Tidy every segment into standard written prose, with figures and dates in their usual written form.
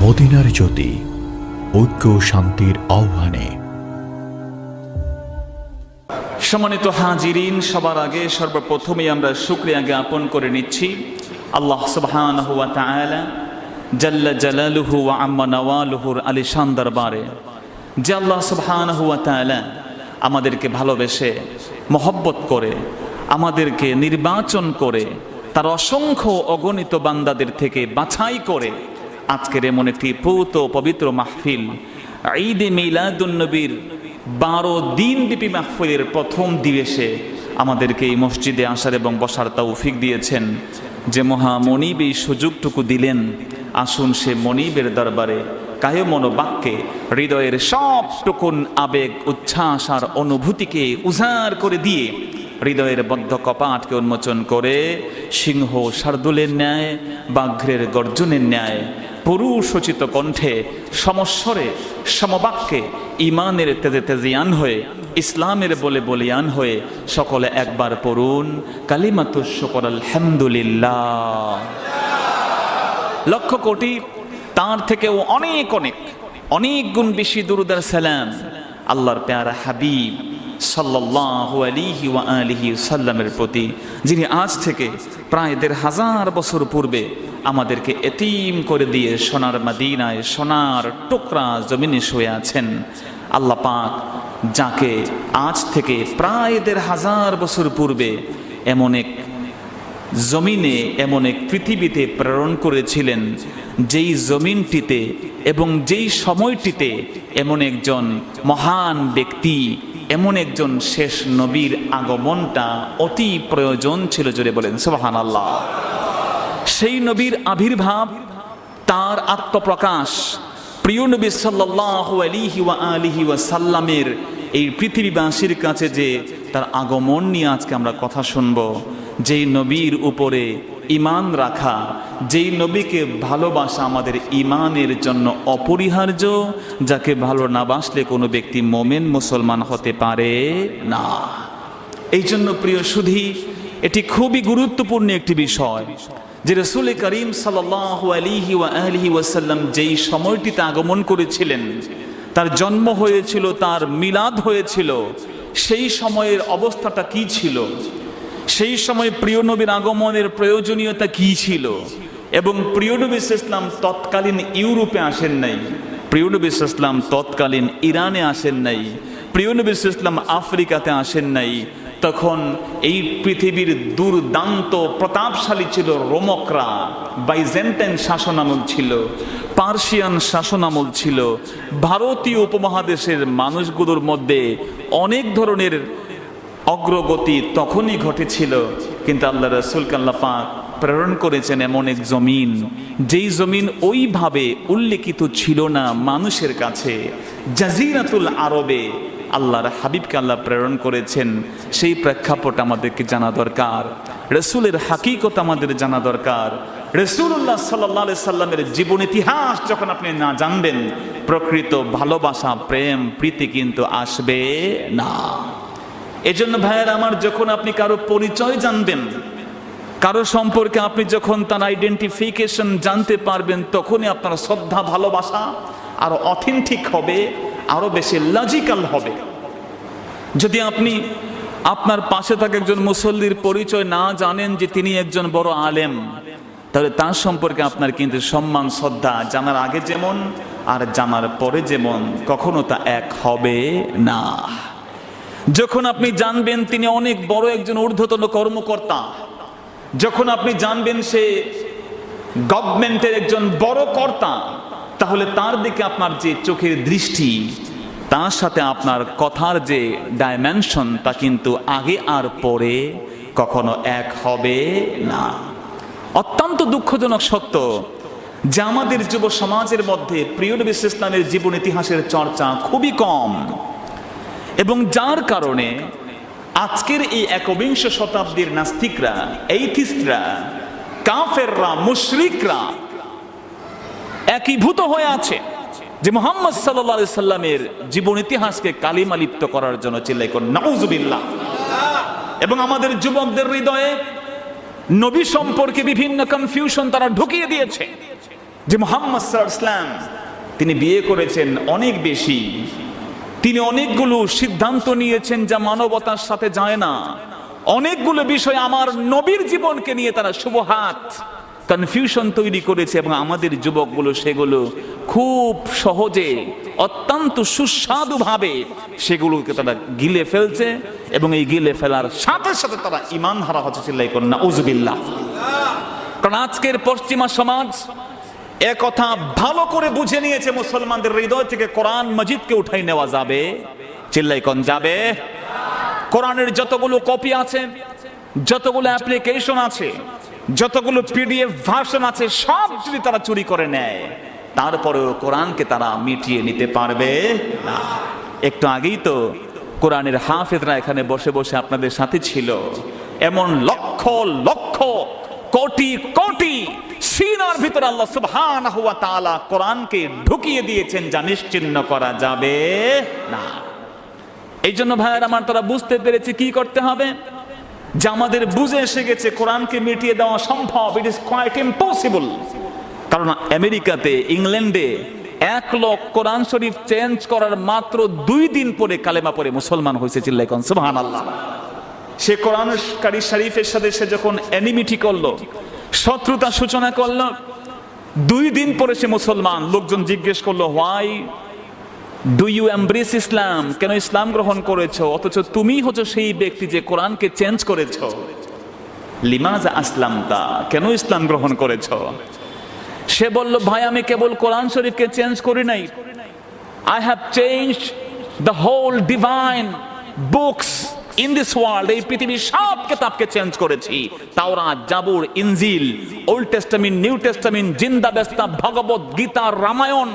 মদিনার জ্যোতি, ঐক্য শান্তির আহ্বানে। সম্মানিত হাজিরিন, সবার আগে সর্বপ্রথমেই আমরা শুকরিয়া জ্ঞাপন করে নিচ্ছি আল্লাহ সুবহানাহু ওয়া তাআলা জাল্লা জালালুহু ওয়া আম্মা নওয়ালুহুর আলিশান দরবারে, যে আল্লাহ সুবহানাহু ওয়া তাআলা আমাদেরকে ভালোবেসে মহব্বত করে আমাদেরকে নির্বাচন করে তার অসংখ্য অগণিত বান্দাদের থেকে বাছাই করে আজকের এমন একটি পবিত্র মাহফিল ঈদে মিলাদুন নবীর 12 দিনব্যাপী মাহফিলের প্রথম দিবসে আমাদেরকে এই মসজিদে আসার এবং বসার তৌফিক দিয়েছেন। যে মহামনিব এই সুযোগটুকু দিলেন, আসুন সে মনিবের দরবারে কায় মনোবাক্যে হৃদয়ের সবটুকুন আবেগ, উচ্ছ্বাস আর অনুভূতিকে উজাড় করে দিয়ে হৃদয়ের বদ্ধ কপাটকে উন্মোচন করে সিংহ শার্দুলের ন্যায়, বাঘ্রের গর্জনের ন্যায় পুরুষোচিত কণ্ঠে সমস্বরে সমবাক্যে ইমানের তেজে তেজিয়ান হয়ে, ইসলামের বলে বলিয়ান হয়ে সকলে একবার পড়ুন কালিমাতুশ শুকর আলহামদুলিল্লাহ। লক্ষ কোটি, তার থেকেও অনেক অনেক অনেক গুণ বেশি দুরূদ আর সালাম আল্লাহর প্যারা হাবিব সাল্লাল্লাহু আলাইহি ওয়া আলিহি সাল্লামের প্রতি, যিনি আজ থেকে প্রায় ১৫০০ বছর পূর্বে আমাদেরকে এতিম করে দিয়ে সোনার মদিনায় সোনার টুকরা জমিনে শুয়ে আছেন। আল্লাহ পাক যাকে আজ থেকে প্রায় ১৫০০ বছর পূর্বে এমন এক জমিনে, এমন এক পৃথিবীতে প্রেরণ করেছিলেন, যেই জমিনটিতে এবং যেই সময়টিতে এমন একজন মহান ব্যক্তি, এমন একজন শেষ নবীর আগমনটা অতি প্রয়োজন ছিল। জোরে বলেন সুবহানাল্লাহ। সেই নবীর আবির্ভাব, তার আত্মপ্রকাশ, প্রিয় নবী সাল্লাল্লাহু আলাইহি ওয়া আলিহি ওয়া সাল্লামের এই পৃথিবীবাসীর কাছে যে তার আগমন নিয়ে আজকে আমরা কথা শুনব, যেই নবীর উপরে ঈমান রাখা, যেই নবীকে ভালোবাসা আমাদের ঈমানের জন্য অপরিহার্য, যাকে ভালো না বাসলে কোনো ব্যক্তি মোমেন মুসলমান হতে পারে না। এই জন্য প্রিয় সুধী, এটি খুবই গুরুত্বপূর্ণ একটি বিষয় যে রাসূল করিম সাল্লাল্লাহু আলাইহি ওয়া আলিহি ওয়াসাল্লাম যেই সময়টিতে আগমন করেছিলেন, তার জন্ম হয়েছিল, তার মিলাদ হয়েছিল, সেই সময়ের অবস্থাটা কি ছিল, সেই সময় প্রিয় নবীর আগমনের প্রয়োজনীয়তা কি ছিল, এবং প্রিয় নবী ইসলাম তৎকালীন ইউরোপে আসেন নাই, প্রিয় নবী ইসলাম তৎকালীন ইরানে আসেন নাই, প্রিয় নবী ইসলাম আফ্রিকাতে আসেন নাই। তখন এই পৃথিবীর দুর্দান্ত প্রতাপশালী ছিল রোমকরা, বাইজেন্টাইন শাসনামল ছিল, পার্সিয়ান শাসনামল ছিল। ভারতীয় উপমহাদেশের মানুষগুলোর মধ্যে অনেক ধরনের অগ্রগতি তখনই ঘটেছিল, কিন্তু আল্লাহ রাসূলকে আল্লাহ পাক প্রেরণ করেছেন এমন এক জমিন, যেই জমিন ওইভাবে উল্লেখিত ছিল না মানুষের কাছে। জাজিরাতুল আরবে আল্লাহর হাবিবকে আল্লাহ প্রেরণ করেছেন, সেই প্রেক্ষাপট আমাদেরকে জানা দরকার। রাসূলের হাকিকত আমাদের জানা দরকার। রাসূলুল্লাহ সাল্লাল্লাহু আলাইহি সাল্লামের জীবন ইতিহাস যখন আপনি না জানবেন, প্রকৃত ভালোবাসা, প্রেম, প্রীতি কিন্তু আসবে না। এজন্য ভাইয়ের আমার, যখন আপনি কারো পরিচয় জানবেন, কারো সম্পর্কে আপনি যখন তার আইডেন্টিফিকেশন জানতে পারবেন, তখনই আপনার শ্রদ্ধা, ভালোবাসা আরো অথেন্টিক হবে, আরো বেশি লজিক্যাল হবে। যদি আপনি আপনার পাশে থাকা একজন মুসল্লির পরিচয় না জানেন যে তিনি একজন বড় আলেম, তাহলে তার সম্পর্কে আপনার কিন্তু সম্মান, শ্রদ্ধা জানার আগে যেমন আর জানার পরে যেমন কখনো তা এক হবে না। যখন আপনি জানবেন তিনি অনেক বড় একজন ঊর্ধ্বতন কর্মকর্তা, যখন আপনি জানবেন সে গভর্নমেন্টের একজন বড় কর্তা, তাহলে তার দিকে আপনার যে চোখের দৃষ্টি, তার সাথে আপনার কথার যে ডাইমেনশন, তা কিন্তু আগে আর পরে কখনো এক হবে না। অত্যন্ত দুঃখজনক সত্য যে আমাদের যুব সমাজের মধ্যে প্রিয় নবী ইসলামের জীবন ইতিহাসের চর্চা খুবই কম, এবং যার কারণে আজকের এই ১বিংশ শতাব্দীর নাস্তিকরা, এইথিস্টরা, কাফেররা, মুশরিকরা একীভূত হয়ে আছে যে মুহাম্মদ সাল্লাল্লাহু আলাইহি সাল্লামের জীবন ইতিহাসকে কালিমা লিপ্ত করার জন্য চিল্লাই করুন নাউযুবিল্লাহ। এবং আমাদের যুবকদের হৃদয়ে নবী সম্পর্কে বিভিন্ন কনফিউশন তারা ঢুকিয়ে দিয়েছে। যে মুহাম্মদ সাল্লাল্লাহু আলাইহি ওয়াসাল্লাম তিনি বিয়ে করেছেন অনেক বেশি, তিনি অনেকগুলো সিদ্ধান্ত নিয়েছেন যা মানবতার সাথে যায় না, অনেকগুলো বিষয় আমার নবীর জীবনকে নিয়ে তারা শুভহাত কনফিউশন তৈরি করেছে, এবং আমাদের যুবকগুলো সেগুলো খুব সহজে অত্যন্ত সুস্বাদু ভাবে সেগুলোকে তারা গিলে ফেলছে, এবং এই গিলে ফেলার সাথে সাথে তারা ঈমান হারা হচ্ছে। চিল্লাই করুন নাউযুবিল্লাহ। কারণ আজকের পশ্চিমা সমাজ একথা ভালো করে বুঝে নিয়েছে, মুসলমানদের হৃদয় থেকে কোরআন মাজিদকে উঠাই নেওয়া যাবে। চিল্লাই কোন যাবে? কোরআনের যতগুলো কপি আছে, যতগুলো অ্যাপ্লিকেশন আছে, যতগুলো পিডিএফ ভার্সন আছে, সব যদি তারা চুরি করে নেয়, তারপরেও কোরআনকে তারা মিটিয়ে নিতে পারবে না। একটু আগেই তো কোরআনের হাফেজরা এখানে বসে বসে আপনাদের সাথে ছিল। এমন লক্ষ লক্ষ কোটি কোটি সিনার ভিতরে আল্লাহ সুবহানাহু ওয়া তাআলা কোরআনকে ঢুকিয়ে দিয়েছেন, যা নিশ্চিহ্ন করা যাবে না। এই জন্য ভাইয়ের আমার, তারা বুঝতে পেরেছে কি করতে হবে, যে আমাদের বুঝে এসে গেছে কোরআনকে মিটিয়ে দেওয়া সম্ভব, ইট ইজ কোয়াইট ইম্পসিবল। কারণ আমেরিকাতে, ইংল্যান্ডে 1 লক্ষ কোরআন শরীফ চেঞ্জ করার মাত্র 2 দিন পরে কালেমা পড়ে মুসলমান হয়েছে। চিল্লাই কোন সুবহানাল্লাহ। সে কোরআন শরীফের সাথে সে যখন এনিমিটি করলো, শত্রুতা সূচনা করলো, 2 দিন পরে সে মুসলমান। লোকজন জিজ্ঞেস করলো, হোয়াই ডু ইউ এমব্রেস ইসলাম, কেন ইসলাম গ্রহণ করেছো, অথচ তুমি হচ্ছে সেই ব্যক্তি যে কোরআনকে চেঞ্জ করেছো। লিমাজা আসলামতা, কেন ইসলাম গ্রহণ করেছো? সে বলল, ভাই আমি কেবল কোরআন শরীফকে চেঞ্জ করি নাই, I have changed the whole divine books in this world. এই পৃথিবীর সব কিতাবকে চেঞ্জ করেছি, Tawrat, Zabur, Injil, Old Testament, New Testament, Zend Avesta, Bhagavad Gita, Ramayana,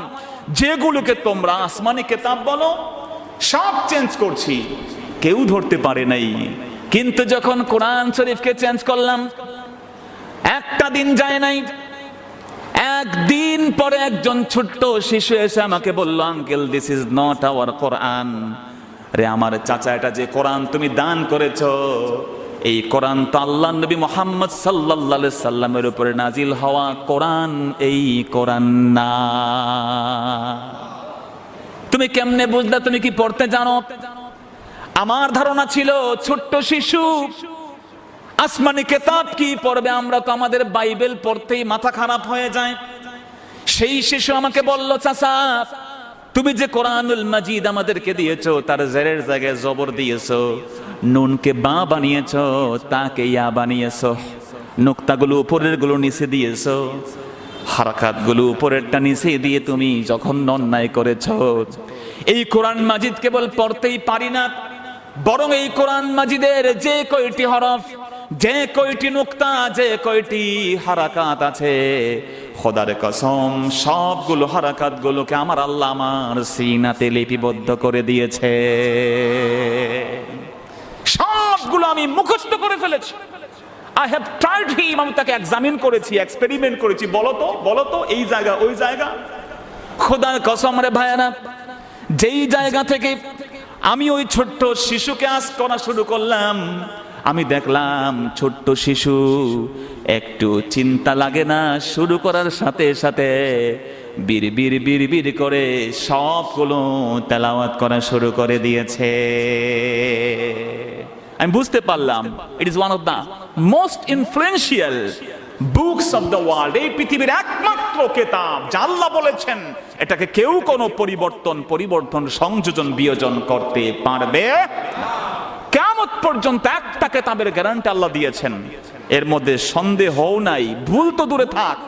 যেগুলোকে তোমরা আসমানি কিতাব বলো, সব চেঞ্জ করছি। কেউ ধরতে পারে নাই। কিন্তু যখন কোরআন শরীফকে চেঞ্জ করলাম, একটা দিন যায় নাই, একদিন পরে একজন ছোট্ট শিশু এসে আমাকে বলল, uncle this is not our Quran. রে আমার চাচা, এটা যে কোরআন তুমি দান করেছো, এই কোরআন তো আল্লাহর নবী মুহাম্মদ সাল্লাল্লাহু আলাইহি সাল্লামের উপরে নাজিল হওয়া কোরআন, এই কোরআন না। তুমি কেমনে বুঝলা? তুমি কি পড়তে জানো? আমার ধারণা ছিল ছোট্ট শিশু আসমানি কিতাব কি পড়বে, আমরা তো আমাদের বাইবেল পড়তেই মাথা খারাপ হয়ে যায়। সেই শিশু আমাকে বলল, চাচা তুমি যে কোরআনুল মাজিদ আমাদেরকে দিয়েছো, তার জেরের জায়গায় জবর দিয়েছো, নুনকে বা বানিয়েছো, তাকে ইয়া বানিয়েছো, নুক্তাগুলো উপরের গুলো নিচে দিয়েছো, হারাকাতগুলো উপরেরটা নিচে দিয়ে তুমি যখন অন্যায় করেছো। এই কোরআন মাজিদ কেবল পড়তেই পারি না, বরং এই কোরআন মাজিদের যে কয়টি হরফ, যে কয়টি নুক্তা, যে কয়টি হারাকাত আছে, খোদার কসম সবগুলো হারাকাত গুলোকে আমার আল্লাহ আমার সিনাতে লিপিবদ্ধ করে দিয়েছে। সবগুলো আমি মুখস্থ করে ফেলেছি। I have tried him, আমি তাকে এক্সামিন করেছি, এক্সপেরিমেন্ট করেছি। বলো তো এই জায়গা ওই জায়গা। খোদার কসম রে ভাইয়ারা, যেই জায়গা থেকে আমি ওই ছোট্ট শিশুকে আজ করা শুরু করলাম, আমি দেখলাম ছোট্ট শিশু একটু চিন্তা লাগে না, শুরু করার সাথে সাথে বিড় করে সবগুলো তেলাওয়াত করা শুরু করে দিয়েছে। আমি বুঝতে পারলাম it is one of the most influential books of the world. এই পৃথিবীর একমাত্র কিতাব যা আল্লাহ বলেছেন এটাকে কেউ কোনো পরিবর্তন সংযোজন বিয়োজন করতে পারবে না। কিয়ামত পর্যন্ত একটা কিতাবের গ্যারান্টি আল্লাহ দিয়েছেন, এর মধ্যে সন্দেহও নাই। ভুল তো দূরে থাক,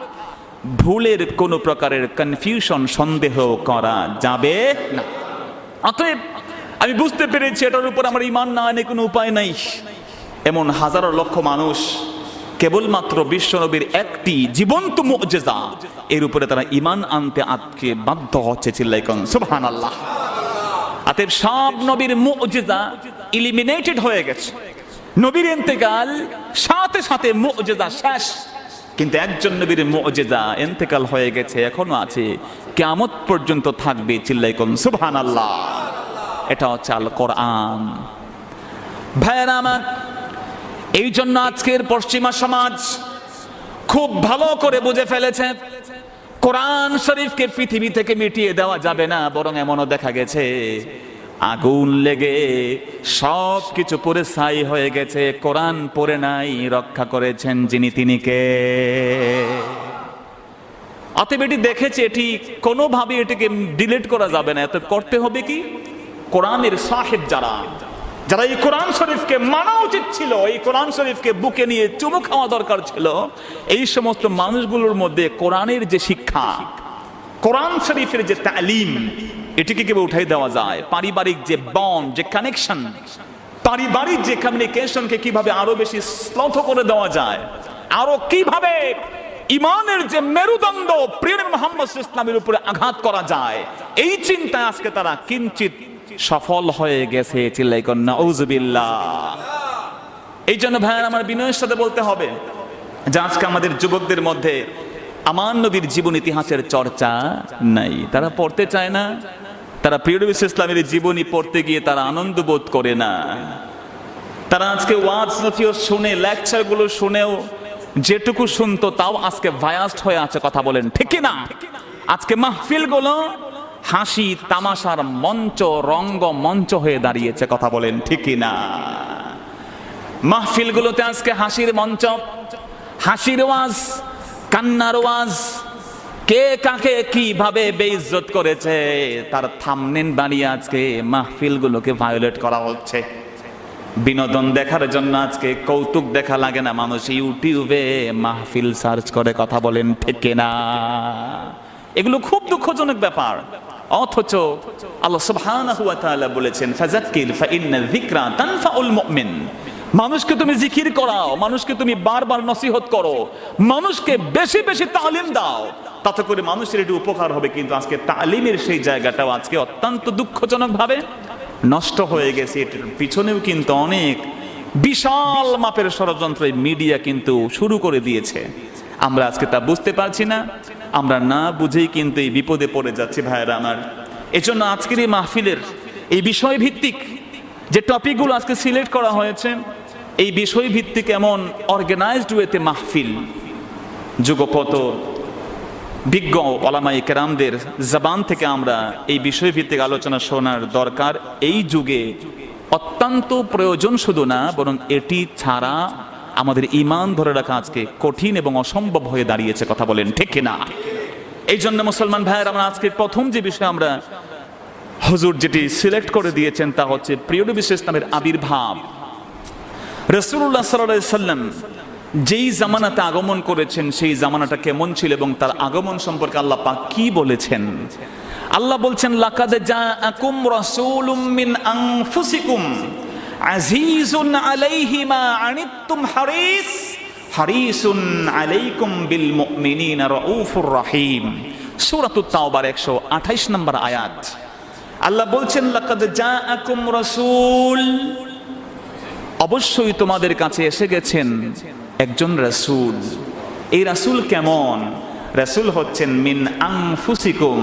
ভুলের কোনো প্রকারের কনফিউশন সন্দেহ করা যাবে না। অতএব আমি বুঝতে পেরেছি এটার উপর আমার ঈমান না আনে কোনো উপায় নাই। এমন হাজারো লক্ষ মানুষ কেবলমাত্র বিশ্বনবীর একটি জীবন্ত মুজিজা, এর উপরে তারা ঈমান আনতে আজকে বাধ্য হচ্ছে। চিল্লাই কোন সুবহানাল্লাহ। অতএব সব নবীর মুজিজা ইলিমিনেটেড হয়ে গেছে, নবীর ইন্তেকাল সাথে সাথে মুজিজা শেষ। কিন্তু একজন নবীর মুজিজা ইন্তেকাল হয়ে গেছে, এখনো আছে, কিয়ামত পর্যন্ত থাকবে। চিল্লাই কোন সুবহানাল্লাহ। এটা হচ্ছে আল কোরআন। ভাইয়েরা আমার, এই জন্য আজকের পশ্চিমা সমাজ খুব ভালো করে বুঝে ফেলেছে কোরআন শরীফকে পৃথিবী থেকে মিটিয়ে দেওয়া যাবে না, বরং এমনও দেখা গেছে আগুন লেগে সব কিছু পুরে ছাই হয়ে গেছে, কোরআন পড়ে নাই, রক্ষা করেছেন যিনি তিনি কে? অতএব এটি দেখেছে, এটি কোনোভাবে এটিকে ডিলিট করা যাবে না। এত করতে হবে কি, কোরআনের সাহেব যারা যারা এই কোরআন শরীফকে মানা উচিত ছিল, এই কোরআন শরীফকে বুকে নিয়ে চুমু খাওয়া দরকার ছিল, এই সমস্ত মানুষগুলোর মধ্যে কোরআনের যে শিক্ষা, কোরআন শরীফের যে তালিম, এটিকে কিভাবে উঠাই দেওয়া যায়, পারিবারিক যে বন্ড, যে কানেকশন, পারিবারিক যে কমিউনিকেশনকে কিভাবে আরো বেশি শ্লথ করে দেওয়া যায়, আরো কিভাবে ইমানের যে মেরুদণ্ড প্রিয় মুহাম্মদ ইসলামের উপরে আঘাত করা যায়, এই চিন্তায় আজকে তারা কিঞ্চিত সফল হয়ে গেছে। চিল্লাই কর নাউযুবিল্লাহ। এই জন্য ভাইয়ের আমার বিনয়ের সাথে বলতে হবে যে আজকে আমাদের যুবকদের মধ্যে আমার নবীর জীবন ইতিহাসের চর্চা নাই, তারা পড়তে চায় না, তারা প্রিয় নবী ইসলামের জীবনী পড়তে গিয়ে তারা আনন্দ বোধ করে না। তারা আজকে ওয়াজ নথিও শুনে, লেকচার গুলো শুনেও যেটুকু শুনতো তাও আজকে ভায়াস্ট হয়ে আছে। কথা বলেন ঠিক কি না? আজকে মাহফিল গুলো হাসি তামাশার মঞ্চ, রঙ্গ মঞ্চ হয়ে দাঁড়িয়েছে। কথা বলেন ঠিক কি না? মাহফিল গুলোতে আজকে হাসির মঞ্চ, হাসির ওয়াজ, কান্নার ওয়াজ, কে কাকে কিভাবে বেইজ্জত করেছে তার থাম্বনেল বানিয়ে আজকে মাহফিল গুলোকে ভায়োলেট করা হচ্ছে। বিনোদন দেখার জন্য আজকে কৌতুক দেখা লাগে না, মানুষ ইউটিউবে মাহফিল সার্চ করে। কথা বলেন ঠিক না? এগুলো খুব দুঃখজনক ব্যাপার। অথচ আল্লাহ সুবহানাহু ওয়া তাআলা বলেছেন, ফাযাক্কির ফাইন্না যিকরা তানফাউল মুমিন। মানুষকে তুমি জিকির করাও, মানুষকে তুমি বারবার নসিহত করো, মানুষকে বেশি বেশি তালিম দাও, তাতে করে মানুষের একটু উপকার হবে। কিন্তু আজকে তালিমের সেই জায়গাটাও আজকে অত্যন্ত দুঃখজনক ভাবে নষ্ট হয়ে গেছে। এটার পিছনেও কিন্তু অনেক বিশাল মাপের ষড়যন্ত্র মিডিয়া কিন্তু শুরু করে দিয়েছে। আমরা আজকে তা বুঝতে পারছি না, আমরা না বুঝেই কিন্তু এই বিপদে পড়ে যাচ্ছি ভাইয়েরা আমার। এজন্য আজকের এই মাহফিলের এই বিষয় ভিত্তিক যে টপিকগুলো আজকে সিলেক্ট করা হয়েছে, এই বিষয় ভিত্তিক এমন অর্গানাইজড ওয়েতে মাহফিল যুগপত বিজ্ঞ ওলামায়ে কেরামদের জবান থেকে আমরা এই বিষয় ভিত্তিক আলোচনা শোনার দরকার। এই যুগে অত্যন্ত প্রয়োজন শুধু না, বরং এটি ছাড়া আমাদের ঈমান ধরে রাখা আজকে কঠিন এবং অসম্ভব হয়ে দাঁড়িয়েছে। কথা বলেন ঠিক কিনা? এই জন্য মুসলমান ভাইয়ের আমরা আজকে প্রথম যে বিষয় আমরা হুজুর যেটি সিলেক্ট করে দিয়েছেন তা হচ্ছে প্রিয় নবী ইসলামের আবির্ভাব। রাসূলুল্লাহ সাল্লাল্লাহু আলাইহি সাল্লাম যেই জামানাতে আগমন করেছেন সেই জামানাটা কেমন ছিল এবং তার আগমন সম্পর্কে আল্লাহ পাক কি বলেছেন। আল্লাহ বলছেন, লাকাদ জাআকুম রাসূলুম মিন আনফুসিকুম আজিজুন আলাইহি মা আনিতুম হারিসুন আলাইকুম বিল মুমিনিনা রাউফুর রহিম। সূরাতুত তাওবার 128 নম্বর আয়াত। আল্লাহ বলছেন, লাকাদ জাআকুম রাসূল, অবশ্যই তোমাদের কাছে এসে গেছেন একজন রাসূল। এই রাসূল কেমন? রাসূল হচ্ছেন মিন আনফুসিকুম।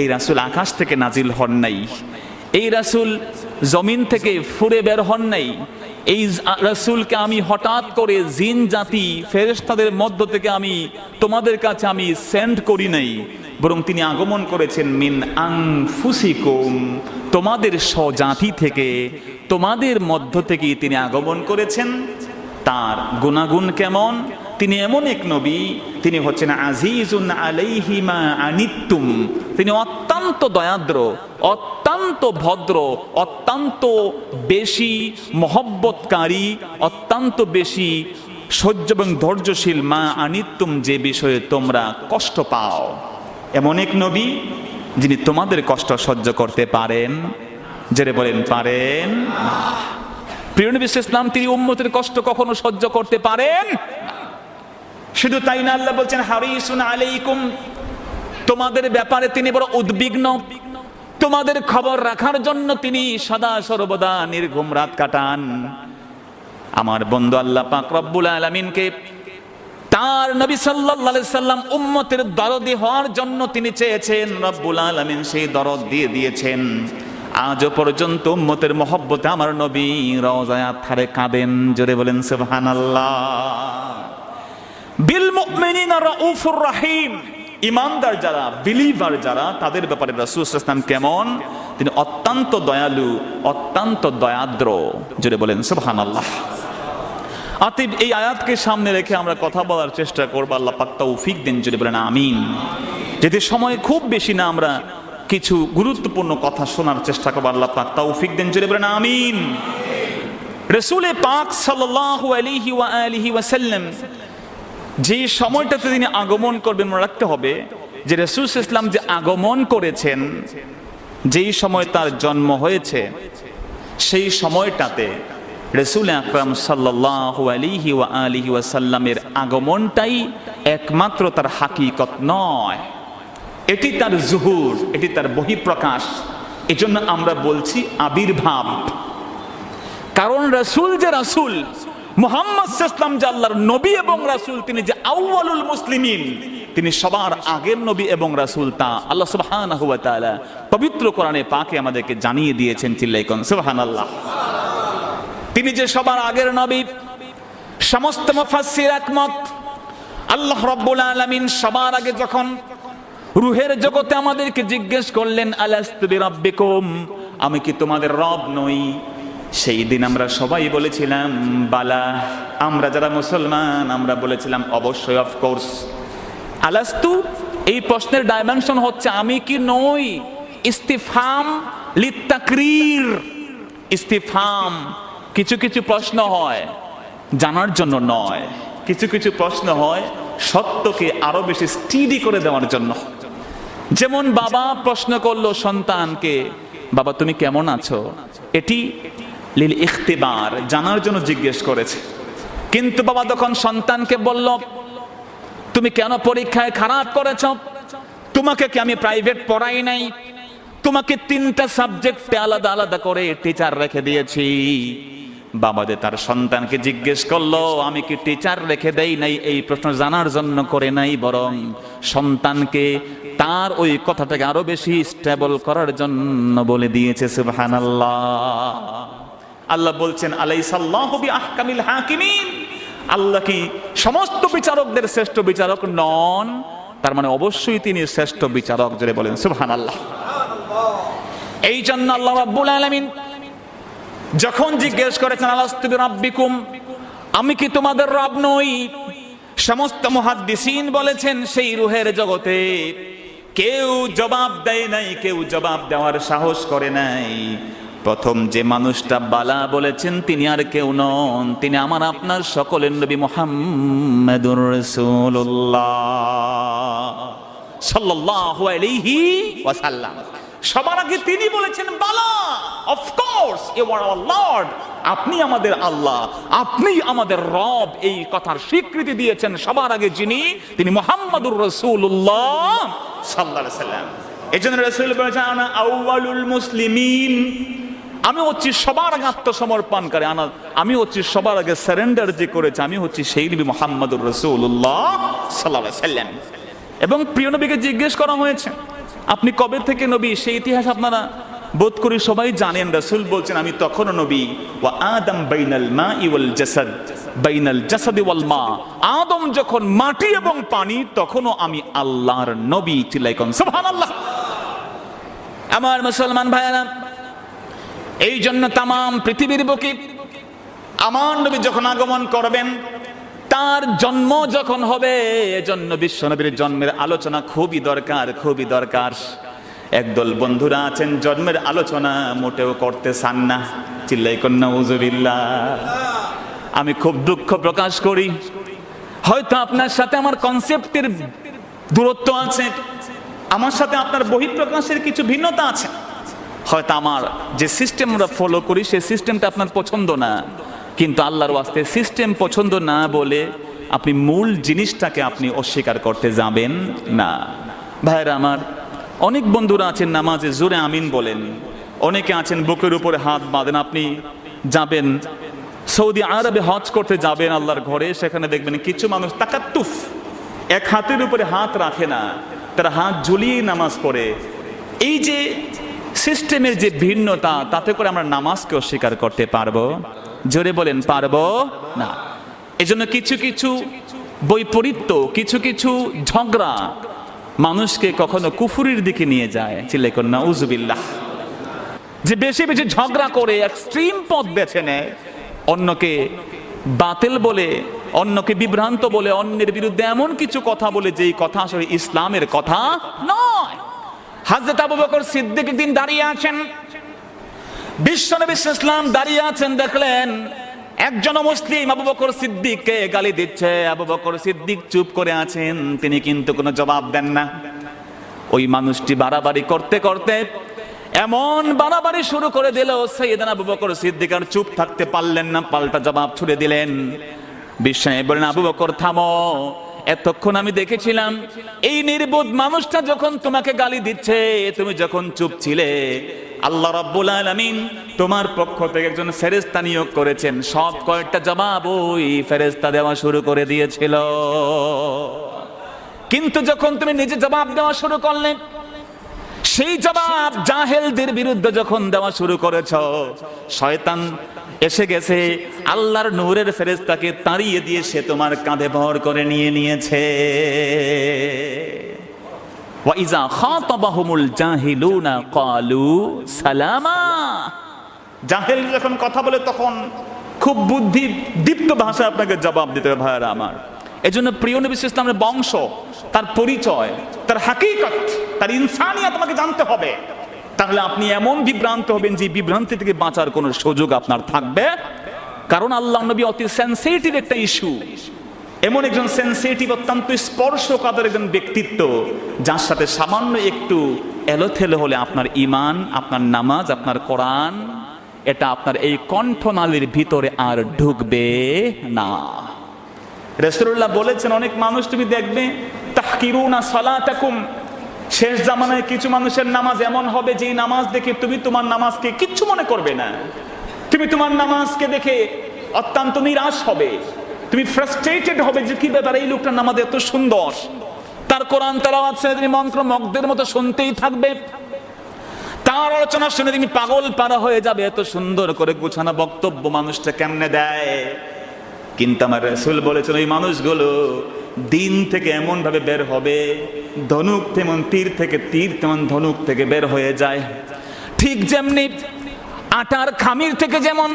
এই রাসূল আকাশ থেকে নাজিল হন নাই, এই রাসূল জমিন থেকে ফুরে বের হন নাই, এই রাসূলকে আমি হঠাৎ করে জিন জাতি ফেরেশতাদের মধ্য থেকে আমি তোমাদের কাছে আমি সেন্ড করি নাই, বরং তিনি আগমন করেছেন মিন আনফুসিকুম, তোমাদের স্বজাতি থেকে, তোমাদের মধ্য থেকে তিনি আগমন করেছেন। তার গুণাগুণ কেমন? তিনি এমন এক নবী, তিনি হচ্ছেন আজিজুন আলাইহি মা আনিতুম, তিনি অত্যন্ত দয়াদ্র, অত্যন্ত ভদ্র, অত্যন্ত বেশি মহব্বতকারী, অত্যন্ত বেশি সহ্য এবং ধৈর্যশীল। মা আনিতুম, যে বিষয়ে তোমরা কষ্ট পাও, এমন এক নবী যিনি তোমাদের কষ্ট সহ্য করতে পারেন। জেরে বলেন পারেন। প্রিয় নবী ইসলাম তিনি উম্মতের কষ্ট কখনো সহ্য করতে পারেন? শুধু তাই না, আল্লাহ বলছেন হারিসুন আলাইকুম, তোমাদের ব্যাপারে তিনি বড় উদ্বিগ্ন, তোমাদের খবর রাখার জন্য তিনি সদা সর্বদা নির্ঘুম রাত কাটান। আমার বন্ধু আল্লাহ পাক রব্বুল আলামিনকে তার নবী সাল্লাল্লাহু আলাইহি সাল্লাম উম্মতের দরদি হওয়ার জন্য তিনি চেয়েছেন, রব্বুল আলামিন সেই দরদ দিয়ে দিয়েছেন। আজও পর্যন্ত উম্মতের মহব্বতে আমার নবী রওজায়ে আতহারে কাঁদেন। জোরে বলেন সুবহানাল্লাহ। বিল মুমিনিনা রাউফুর রহিম, ইমানদার যারা, বিলিভার যারা, তাদের ব্যাপারে রাসূল সাল্লাল্লাহু আলাইহি ওয়াসাল্লাম কেমন? তিনি অত্যন্ত দয়ালু, অত্যন্ত দয়াদ্র। জোরে বলেন সুবহানাল্লাহ। অতএব এই আয়াতকে সামনে রেখে আমরা কথা বলার চেষ্টা করব। আল্লাহ পাক তৌফিক দেন, জোরে বলেন আমিন। যদি সময় খুব বেশি না, আমরা কিছু গুরুত্বপূর্ণ কথা শোনার চেষ্টা করব। আল্লাহ পাক তৌফিক দেন, জোরে বলেন আমিন। রাসূল পাক সাল্লাল্লাহু আলাইহি ওয়া আলিহি ওয়াসাল্লাম যে সময়টাতে তিনি আগমন করবেন, মনে রাখতে হবে যে রাসূল সাল্লাল্লাহু আলাইহি ওয়াসাল্লাম যে আগমন করেছেন, যেই সময় তার জন্ম হয়েছে, সেই সময়টাতে রাসূল আকরাম সাল্লাল্লাহু আলাইহি ওয়া আলিহি ওয়াসাল্লামের আগমনটাই একমাত্র তার হাকিকত নয়, এটি তার জুহুর, এটি তার বহিঃপ্রকাশ। এজন্য আমরা বলছি আবির্ভাব। কারণ রাসূল যে রাসূল, মুহাম্মদ সাল্লাল্লাহু আলাইহি ওয়াসাল্লাম যে আল্লাহর নবী এবং রাসূল, তিনি যে আউয়ালুল মুসলিমিন, তিনি সবার আগের নবী এবং রাসূল, তা আল্লাহ সুবহানাহু ওয়া তাআলা পবিত্র কোরআনে পাকে আমাদেরকে জানিয়ে দিয়েছেন। চিল্লাই কোন সুবহানাল্লাহ। তিনি যে সবার আগের নবী, সমস্ত মুফাসসির একমত। আল্লাহ রাব্বুল আলামিন সবার আগে যখন রূহের জগতে আমাদেরকে জিজ্ঞেস করলেন, আলাস্তু বিরাব্বিকুম, আমি কি তোমাদের রব নই? সেই দিন আমরা সবাই বলেছিলাম বালা। আমরা যারা মুসলমান, আমরা বলেছিলাম অবশ্যই, অফকোর্স। আলাস্তু, এই প্রশ্নের ডাইমেনশন হচ্ছে আমি কি নই। ইস্তিফহাম লিতাকরির। ইস্তিফহাম, কিছু কিছু প্রশ্ন হয় জানার জন্য নয়, কিছু কিছু প্রশ্ন হয় সত্যকে আরো বেশি স্টিডি করে দেওয়ার জন্য। যেমন বাবা প্রশ্ন করলো সন্তানকে, বাবা তুমি কেমন আছো? এটি লিল ইখতিবার, জানার জন্য জিজ্ঞেস করেছে। কিন্তু বাবা তখন সন্তানকে বলল, তুমি কেন পরীক্ষায় খারাপ করেছ? তোমাকে কি আমি প্রাইভেট পড়াই নাই? তোমাকে 3টা সাবজেক্টে আলাদা আলাদা করে টিচার রেখে দিয়েছি। বাবা যে তার সন্তানকে জিজ্ঞেস করলো আমি কি টিচার রেখে দেই নাই, এই প্রশ্ন জানার জন্য করে নাই, বরং সন্তানকে তার ওই কথাটাকে আরো বেশি স্টেবল করার জন্য বলে দিয়েছে। সুবহানাল্লাহ। আল্লাহ বলছেন আলাইসাল্লাহু বিআহকামিল হাকিমিন, আল্লাহ কি সমস্ত বিচারকদের শ্রেষ্ঠ বিচারক নন? তার মানে অবশ্যই তিনি শ্রেষ্ঠ বিচারক। জোরে বলেন সুবহানাল্লাহ। এই জন্য আল্লাহ রাব্বুল আলামিন যখন জিজ্ঞেস করেছেন আলাস্তু বিরাব্বিকুম, আমি কি তোমাদের রব নই, সমস্ত মুহাদ্দিসিন বলেছেন সেই রূহের জগতে কেউ জবাব দেয় নাই, কেউ জবাব দেওয়ার সাহস করে নাই। প্রথম যে মানুষটা বালা বলেছেন তিনি আর কেউ নন, তিনি আমার আপনার সকলের নবী মুহাম্মাদুর রাসূলুল্লাহ সাল্লাল্লাহু আলাইহি ওয়াসাল্লাম। সবার আগে তিনি বলেছেন বালা, of course you are our lord, আপনি আমাদের আল্লাহ, আপনি আমাদের রব। এই কথার স্বীকৃতি দিয়েছেন সবার আগে যিনি, তিনি মুহাম্মাদুর রাসূলুল্লাহ সাল্লাল্লাহু আলাইহি ওয়াসাল্লাম। এজন্য রাসূল বলেছেন আনা আউয়ালুল মুসলিমিন, আমি হচ্ছি সবার আগে আত্মসমর্পণকারী, আমি হচ্ছি সবার আগে সারেন্ডার যে করেছে, আমি হচ্ছি সেই নবী মুহাম্মাদুর রাসূলুল্লাহ সাল্লাল্লাহু আলাইহি ওয়াসাল্লাম। এবং প্রিয় নবীকে জিজ্ঞেস করা হয়েছে আপনি কবে থেকে নবী, সেই ইতিহাস আপনারা বোধ করি সবাই জানেন। রাসূল বলছেন আমি তখনও নবী। ওয়া আদম বাইনাল মাই ওয়াল জাসাদ, বাইনাল জাসাদি ওয়াল মা, আদম যখন মাটি এবং পানি তখনও আমি আল্লাহর নবী। চিল্লাই কোন সুবহানাল্লাহ। আমার মুসলমান ভাইয়েরা, এই জন্য তামাম পৃথিবীর বুকে আমার নবী যখন আগমন করবেন, তার জন্ম যখন হবে, এজন্য বিশ্ব নবীর জন্মের আলোচনা খুবই দরকার, খুবই দরকার। একদল বন্ধুরা আছেন জন্মের আলোচনা মোটেও করতে চান না। চিল্লাই কোন নাউযুবিল্লাহ। আমি খুব দুঃখ প্রকাশ করি, হয়তো আপনার সাথে আমার কনসেপ্টের দূরত্ব আছে, আমার সাথে আপনার বহিঃপ্রকাশের কিছু ভিন্নতা আছে। হয়তো আমার যে সিস্টেম আমরা ফলো করি সেই সিস্টেমটা আপনার পছন্দ না, কিন্তু আল্লাহর ওয়াস্তে সিস্টেম পছন্দ না বলে আপনি মূল জিনিসটাকে আপনি অস্বীকার করতে যাবেন না। ভাইরা আমার, অনেক বন্ধুরা আছেন নামাজে জোরে আমিন বলেন, অনেকে আছেন বুকের উপরে হাত বাঁধেন। আপনি যাবেন সৌদি আরবে হজ করতে যাবেন আল্লাহর ঘরে, সেখানে দেখবেন কিছু মানুষ তাকাত্তুফ, এক হাতের উপরে হাত রাখে না, তারা হাত ঝুলিয়ে নামাজ পড়ে। এই যে সিস্টেমের যে ভিন্নতা, তাতে করে আমরা নামাজকে অস্বীকার করতে পারবো? জোরে বলেন পারবো না। এজন্য কিছু কিছু বৈপরীত্য, কিছু কিছু ঝগড়া মানুষকে কখনো কুফুরির দিকে নিয়ে যায়, চিল্লাই কর নাউজুবিল্লাহ। যে বেশি বেশি ঝগড়া করে এক্সট্রিম পথ বেছে নেয়, অন্যকে বাতিল বলে, অন্যকে বিভ্রান্ত বলে, অন্যের বিরুদ্ধে এমন কিছু কথা বলে যেই কথা আসলে ইসলামের কথা নয়। হযরত আবু বকর সিদ্দিক একদিন দাঁড়িয়ে আছেন, বিশ্বনবী সাল্লাল্লাহু আলাইহি ওয়াসাল্লাম দাঁড়িয়ে আছেন, দেখলেন একজন মুসলিম আবু বকর সিদ্দিককে গালি দিচ্ছে। আবু বকর সিদ্দিক চুপ করে আছেন, তিনি কিন্তু কোনো জবাব দেন না। ওই মানুষটি বাড়াবাড়ি করতে করতে এমন বাড়াবাড়ি শুরু করে দিল, সাইয়েদনা আবু বকর সিদ্দিক আর চুপ থাকতে পারলেন না, পাল্টা জবাব ছুড়ে দিলেন। বিশ্বনবী বললেন, আবু বকর থামো, এতক্ষণ আমি দেখেছিলাম এই নির্বোধ মানুষটা যখন তোমাকে গালি দিচ্ছে, তুমি যখন চুপ ছিলে, আল্লাহ রাব্বুল আলামিন তোমার পক্ষ থেকে একজন ফেরেশতা নিয়োগ করেছেন, সব কয়েকটা জবাব ওই ফেরেশতা দেওয়া শুরু করে দিয়েছিল। কিন্তু যখন তুমি নিজে জবাব দেওয়া শুরু করলে, সেই জবাব জাহেলদের বিরুদ্ধে যখন দেওয়া শুরু করেছ, শয়তান এসে গেছে, আল্লাহর নূরের ফেরেশতাকে তাড়িয়ে দিয়ে সে তোমার কাঁধে ভর করে নিয়ে নিয়েছে। ওয়া ইযা খাতাবাহুমুল জাহিলুনা ক্বালু সালামা। জাহেল যখন কথা বলে তখন খুব বুদ্ধি দীপ্ত ভাষায় আপনাকে জবাব দিতে হবে ভাইরা আমার। এজন্য প্রিয় নবী সাল্লাল্লাহু আলাইহি ওয়াসাল্লামের বংশ, তার পরিচয়, তার হাকিকত, তার ইনসানিয়ত আমাকে জানতে হবে। তাহলে আপনি এমন বিভ্রান্ত হবেন যে বিভ্রান্তি থেকে বাঁচার কোনো সুযোগ আপনার থাকবে। কারণ আল্লাহ নবী অতি সেনসিটিভ একটা ইস্যু, এমন একজন সেনসিটিভ, অত্যন্ত স্পর্শকাতর একজন ব্যক্তিত্ব, যার সাথে সামান্য একটু এলোথেলো হলে আপনার ঈমান, আপনার নামাজ, আপনার কোরআন, এটা আপনার এই কণ্ঠনালীর ভিতরে আর ঢুকবে না। রাসূলুল্লাহ বলেছেন, অনেক মানুষ তুমি দেখবে তাহকিরুনা সালাতাকুম, শেষ জামানায় কিছু মানুষের নামাজ এমন হবে যে নামাজ দেখে তুমি তোমার নামাজকে কিচ্ছু মনে করবে না। তুমি তোমার নামাজকে দেখে অত্যন্ত নিরাশ হবে, তুমি ফ্রাস্ট্রেটেড হবে যে কি ব্যাপার, এই লোকটার নামাজ এত সুন্দর, তার কোরআন তেলাওয়াত শুনে তুমি মন্ত্রমুগ্ধের মতো শুনতেই থাকবে, তার আলোচনা শুনে তুমি পাগল পারা হয়ে যাবে, এত সুন্দর করে গুছানো বক্তব্য মানুষটা কেমনে দেয়। কিন্তু আমার রাসূল বলেছেন, ওই মানুষগুলো দিন থেকে এমন ভাবে বের হবে, ধনুক তেমন তীর থেকে, তীর তেমন ধনুক থেকে বের হয়ে যায়। ঠিক যেমনি আটার খামির থেকে যেমন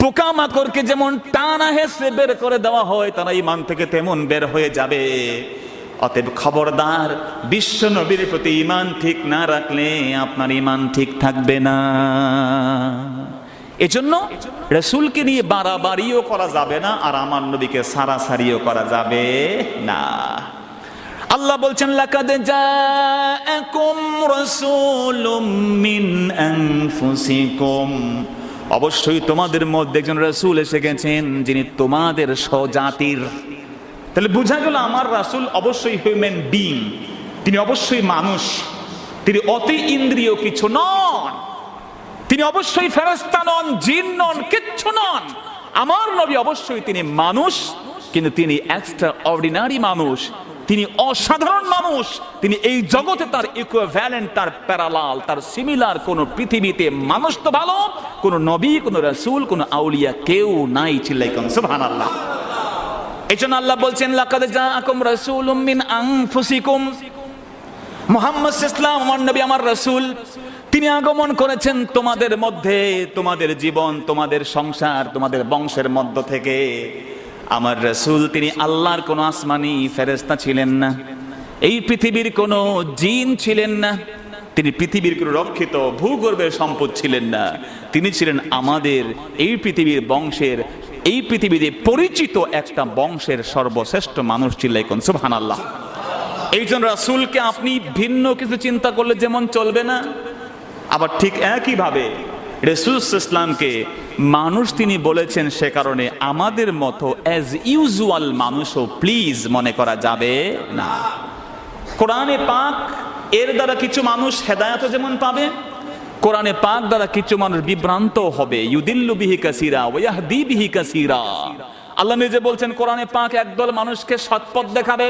পোকামাকড়কে যেমন টানা হেসে বের করে দেওয়া হয়, তারা ঈমান থেকে তেমন বের হয়ে যাবে। অতএব খবরদার, বিশ্ব নবীর প্রতি ঈমান ঠিক না রাখলে আপনার ঈমান ঠিক থাকবে না। এজন্য রাসূলকে নিয়ে বাড়াবাড়িও করা যাবে না, আর আমার নবীকে সারাসারিও করা যাবে না। আল্লাহ বলছেন, লাকাদ জাআকুম রাসূলুম মিন আনফুসিকুম, অবশ্যই তোমাদের মধ্যে একজন রাসূল এসে গেছেন যিনি তোমাদের স্বজাতির। তাহলে বোঝা গেল আমার রাসূল অবশ্যই হিউম্যান বিং, তিনি অবশ্যই মানুষ, তিনি অতি ইন্দ্রিয় কিছু নন, তিনি অবশ্যই ফেরেশতা নন, জিন নন, কিচ্ছু নন। আমার নবী অবশ্যই তিনি মানুষ, কিন্তু তিনি এক্সট্রা অর্ডিনারি মানুষ, তিনি অসাধারণ মানুষ, তিনি এই জগতে তার ইকুইভ্যালেন্ট, তার প্যারালাল, তার সিমিলার কোন পৃথিবীতে মানুষ তো ভালো কোন নবী, কোন রাসূল, কোন আউলিয়া কেউ নাই। চিল্লাই কোন সুবহানাল্লাহ। এজন্য আল্লাহ বলছেন, লাকাদ জাআকুম রাসূলুম মিন আনফুসিকুম, মুহাম্মদ সাল্লাল্লাহু আলাইহি ওয়াসাল্লাম আমার নবী, আমার রাসূল, তিনি আগমন করেছেন তোমাদের মধ্যে, তোমাদের জীবন, তোমাদের সংসার, তোমাদের বংশের মধ্য থেকে। আমার রাসূল তিনি আল্লাহর কোন আসমানি ফেরেশতা ছিলেন না, এই পৃথিবীর কোন জিন ছিলেন না, তিনি পৃথিবীর কোন রক্ষিত ভূগর্ভের সম্পদ ছিলেন না, তিনি ছিলেন আমাদের এই পৃথিবীর বংশের, এই পৃথিবীতে পরিচিত একটা বংশের সর্বশ্রেষ্ঠ মানুষ। চিল্লাই কোন সুবহানাল্লাহ। এই জন্য রাসূলকে আপনি ভিন্ন কিছু চিন্তা করলে যেমন চলবে না, আবার ঠিক একইভাবে রাসূল সাল্লাল্লাহু আলাইহি ওয়াসাল্লামকে মানুষ তিনি বলেছেন, সে কারণে আমাদের মতো অ্যাজ ইউজুয়াল মানুষও প্লিজ মনে করা যাবে না। কোরআনে পাক এর দ্বারা কিছু মানুষ হেদায়েত যেমন পাবে, কোরআনে পাক দ্বারা কিছু মানুষ বিভ্রান্ত হবে। ইউদিল্লু বিহি কাসীরা ওয়া ইয়াহদি বিহি কাসীরা। আল্লাহ নিজে বলছেন, কোরআনে পাক একদল মানুষকে সৎপথ দেখাবে,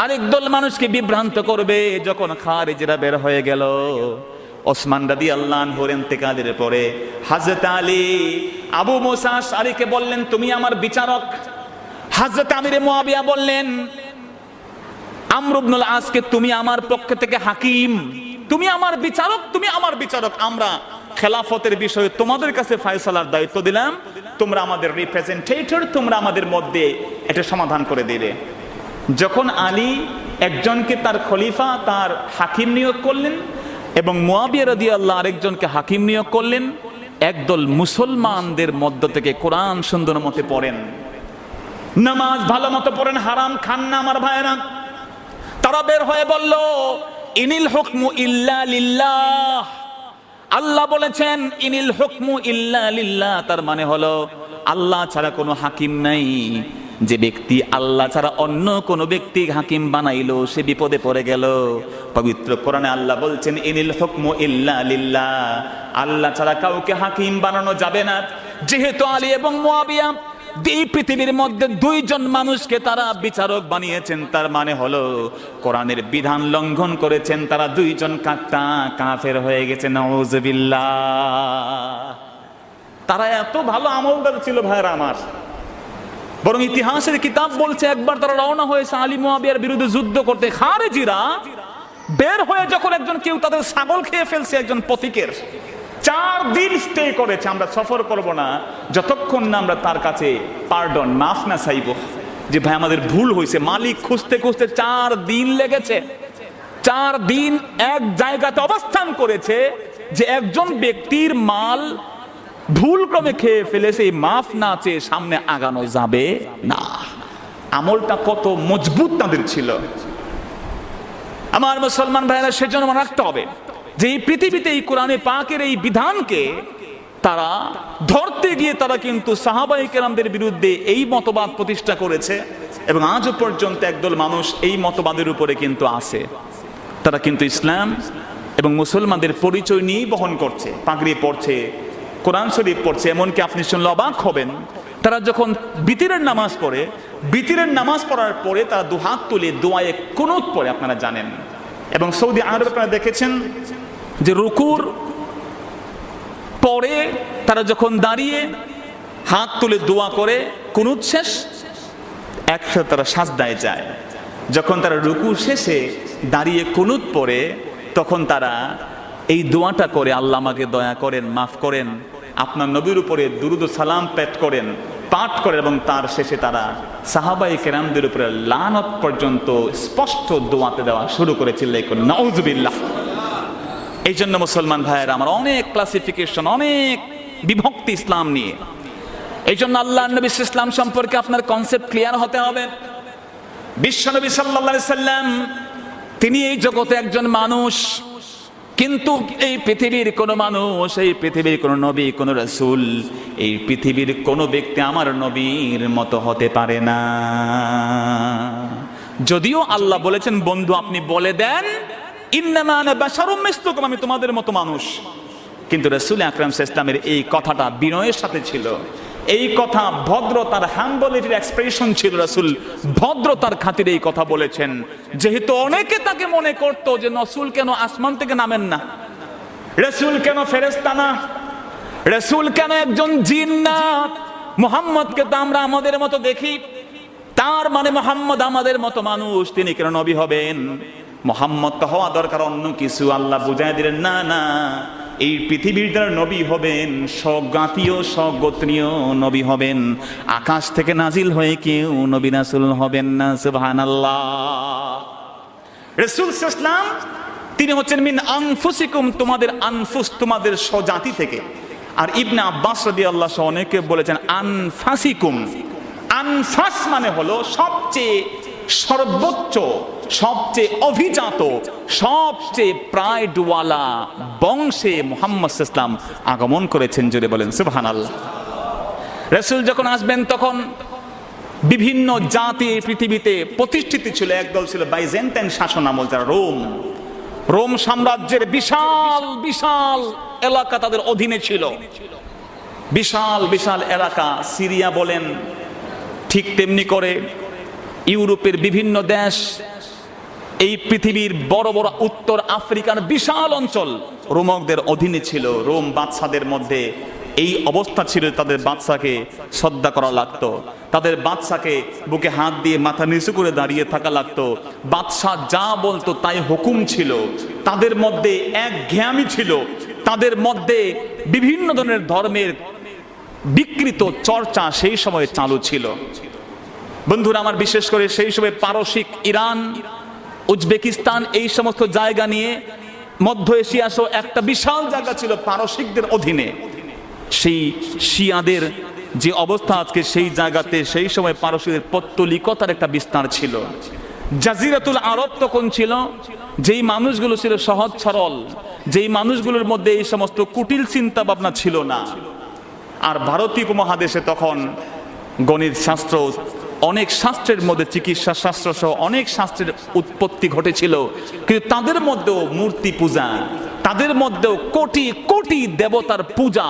আরেক দল মানুষকে বিভ্রান্ত করবে। যখন খারিজরা বের হয়ে গেল, ওসমান রাদিয়াল্লাহু আনহুর ইন্তেকালের পরে হযরত আলী আবু মুসা আশআরীকে বললেন, তুমি আমার বিচারক। হযরত আমির মুয়াবিয়া বললেন, আমর ইবনুল আসকে তুমি আমার পক্ষ থেকে হাকিম, তুমি আমার বিচারক, তুমি আমার বিচারক, আমরা খেলাফতের বিষয়ে তোমাদের কাছে ফয়সালার দায়িত্ব দিলাম, তোমরা আমাদের রিপ্রেজেন্টেটর, তোমরা আমাদের মধ্যে এটা সমাধান করে দিলে। যখন আলী একজনকে তার খলিফা, তার হাকিম নিয়োগ করলেন এবং মুয়াবিয়া রাদিয়াল্লাহু আরেকজনকে হাকিম নিয়োগ করলেন, একদল মুসলমানদের মধ্য থেকে কোরআন সুন্দর মতে পড়েন, নামাজ ভালো মতো পড়েন, হারাম খান না আমার ভাইয়েরা। তারা বের হয়ে বলল, ইনিল হুকমু ইল্লা লিল্লাহ, আল্লাহ বলেছেন ইনিল হুকমু ইল্লা লিল্লাহ, তার মানে হলো আল্লাহ ছাড়া কোনো হাকিম নাই। যে ব্যক্তি আল্লাহ ছাড়া অন্য কোনো ব্যক্তি হাকিম বানাইলো সে বিপদে পড়ে গেল। পবিত্র কোরআনে আল্লাহ বলছেন ইনিল হুকমু ইল্লা লিল্লাহ, আল্লাহ ছাড়া কাউকে হাকিম বানানো যাবে না। যেহেতু আলী এবং মুয়াবিয়া এই পৃথিবীর মধ্যে দুইজন মানুষকে তারা বিচারক বানিয়েছেন, তার মানে হলো কোরআনের বিধান লঙ্ঘন করেছেন, তারা দুইজন কাফের হয়ে গেছে, নাউজুবিল্লাহ। তারা এত ভালো আমলদার ছিল ভাইরা আমার, বরং ইতিহাসের কিতাব বলছে একবার তারা রওনা হয়েছে আলী মুয়াবিয়ার বিরুদ্ধে যুদ্ধ করতে। খারেজিরা বের হয়ে যখন একজন কেউ তাদের ছাগল খেয়ে ফেলছে, একজন পথিকের 4 দিন স্টে করেছে, আমরা সফর করব না যতক্ষণ না আমরা তার কাছে পার্ডন, মাফ না চাইব, যে ভাই আমাদের ভুল হয়েছে। মালিক খুঁজতে খুঁজতে 4 দিন লেগেছে। 4 দিন এক জায়গাতে অবস্থান করেছে যে একজন ব্যক্তির মাল ভুল ক্রমে খেয়ে ফেলেছে, এই মাফ না চেয়ে সামনে আগানো যাবে না। আমলটা কত মজবুত তাদের ছিল আমার মুসলমান ভাইরা। সেজন্য মনে রাখতে হবে যে এই পৃথিবীতে এই কোরআনে পাকের এই বিধানকে তারা ধরতে গিয়ে তারা কিন্তু সাহাবায়ে কেরামদের বিরুদ্ধে এই মতবাদ প্রতিষ্ঠা করেছে এবং আজও পর্যন্ত একদল মানুষ এই মতবাদের উপরে কিন্তু আছে। তারা কিন্তু ইসলাম এবং মুসলমানদের পরিচয় নিয়েই বহন করছে, পাগড়ি পড়ছে, কোরআন শরীফ পড়ছে। এমনকি আপনি শুনলে অবাক হবেন, তারা যখন বিতিরের নামাজ পড়ে, বিতিরের নামাজ পড়ার পরে তারা দুহাত তুলে দোয়ায়ে কুনুত পড়ে, আপনারা জানেন। এবং সৌদি আরব আপনারা দেখেছেন যে রুকুর পরে তারা যখন দাঁড়িয়ে হাত তুলে দোয়া করে, কুনুত শেষ, একসাথে তারা সাজদায় যায়। যখন তারা রুকু শেষে দাঁড়িয়ে কুনুত পড়ে, তখন তারা এই দোয়াটা করে, আল্লাহ আমাকে দয়া করেন, মাফ করেন, আপনার নবীর উপরে দুরুদ ও সালাম পাঠ করে এবং তার শেষে তারা সাহাবায়ে কেরামদের উপরে লানত পর্যন্ত স্পষ্ট দোয়াতে দেওয়া শুরু করেছিল। নাউজুবিল্লাহ। এই জন্য মুসলমান ভাইয়েরা আমার, অনেক ক্লাসিফিকেশন, অনেক বিভক্তি ইসলাম নিয়ে। এই জন্য আল্লাহ নবী ইসলাম সম্পর্কে আপনার কনসেপ্ট ক্লিয়ার হতে হবে। বিশ্বনবী সাল্লাল্লাহু আলাইহি সাল্লাম তিনি এই জগতে একজন মানুষ, কিন্তু এই পৃথিবীর কোন মানুষ, এই পৃথিবীর কোন নবী, কোন রাসূল, এই পৃথিবীর কোন ব্যক্তি আমার নবীর মতো হতে পারে না। যদিও আল্লাহ বলেছেন, বন্ধু আপনি বলে দেন ইন্নামা আনা বাশারুম মিসলুকুম, আমি তোমাদের মতো মানুষ। কিন্তু রাসূল আকরাম সাল্লাল্লাহু আলাইহি ওয়াসাল্লামের এই কথাটা বিনয়ের সাথে ছিল, এই কথা ভদ্রতার, হাম্বলিটির এক্সপ্রেশন ছিল। রাসূল ভদ্রতার খাতিরে এই কথা বলেছেন, যেহেতু অনেকে তাকে মনে করতো যে রাসূল কেন আসমান থেকে নামেন না, রাসূল কেন ফেরেশতা না, রাসূল কেন একজন জিন না, মুহাম্মদকে তো আমরা আমাদের মতো দেখি, তার মানে মুহাম্মদ আমাদের মতো মানুষ, তিনি কেন নবী হবেন? মুহাম্মদ তো হওয়া দরকার অন্য কিছু। আল্লাহ বুঝাই দিলেন, না না, এই পৃথিবীর যারা নবী হবেন স্বজ্ঞাতীয় স্বগোত্রীয় নবী হবেন, আকাশ থেকে নাজিল হয়ে কেউ নবী রাসূল হবেন না। সুবহানাল্লাহ। রাসূল সাল্লাল্লাহু আলাইহি ওয়াসাল্লাম তিনি হচ্ছেন মিন আনফুসিকুম, তোমাদের আনফুস, তোমাদের স্বজাতি থেকে। আর ইবনে আব্বাস রাদিয়াল্লাহু আনহু অনেকে বলেছেন আনফাসিকুম। আনফাস মানে হলো সবচেয়ে সর্বোচ্চ, সবচেয়ে অভিজাত, সবচেয়ে প্রাইডওয়ালা বংশে মুহাম্মদ সাল্লাল্লাহু আলাইহি ওয়াসাল্লাম আগমন করেছেন। জোরে বলেন সুবহানাল্লাহ। রাসূল যখন আসবেন তখন বিভিন্ন জাতি পৃথিবীতে প্রতিষ্ঠিত ছিল। একদল ছিল বাইজেন্টাইন শাসন আমল, যারা রোম সাম্রাজ্যের বিশাল বিশাল এলাকা তাদের অধীনে ছিল, বিশাল বিশাল এলাকা। সিরিয়া বলেন, ঠিক তেমনি করে ইউরোপের বিভিন্ন দেশ, এই পৃথিবীর বড় বড় উত্তর আফ্রিকার বিশাল অঞ্চল রোমকদের অধীনে ছিল। রোম বাদশাদের মধ্যে এই অবস্থা ছিল, তাদের বাদশাকে শ্রদ্ধা করা লাগতো, তাদের বাদশাকে বুকে হাত দিয়ে মাথা নিচু করে দাঁড়িয়ে থাকা লাগতো। বাদশা যা বলতো তাই হুকুম ছিল। তাদের মধ্যে একঘেয়ামি ছিল, তাদের মধ্যে বিভিন্ন ধরনের ধর্মের বিকৃত চর্চা সেই সময় চালু ছিল। বন্ধুরা আমার, বিশেষ করে সেই সময় পারসিক, ইরান, উজবেকিস্তান, এই সমস্ত জায়গা নিয়ে মধ্য এশিয়া সহ একটা বিশাল জায়গা ছিল পারসিকদের অধীনে। সেই শিয়াদের যে অবস্থা আজকে, সেই জায়গাতে সেই সময় পারসিকদের পৌত্তলিকতার একটা বিস্তার ছিল। জাজিরাতুল আরব তখন ছিল, যেই মানুষগুলো ছিল সহজ সরল, যেই মানুষগুলোর মধ্যে এই সমস্ত কুটিল চিন্তা ভাবনা ছিল না। আর ভারতীয় উপমহাদেশে তখন গণিত শাস্ত্র, অনেক শাস্ত্রের মধ্যে চিকিৎসা শাস্ত্র সহ অনেক শাস্ত্রের উৎপত্তি ঘটেছিল, কিন্তু তাদের মধ্যেও মূর্তি পূজা, তাদের মধ্যেও কোটি কোটি দেবতার পূজা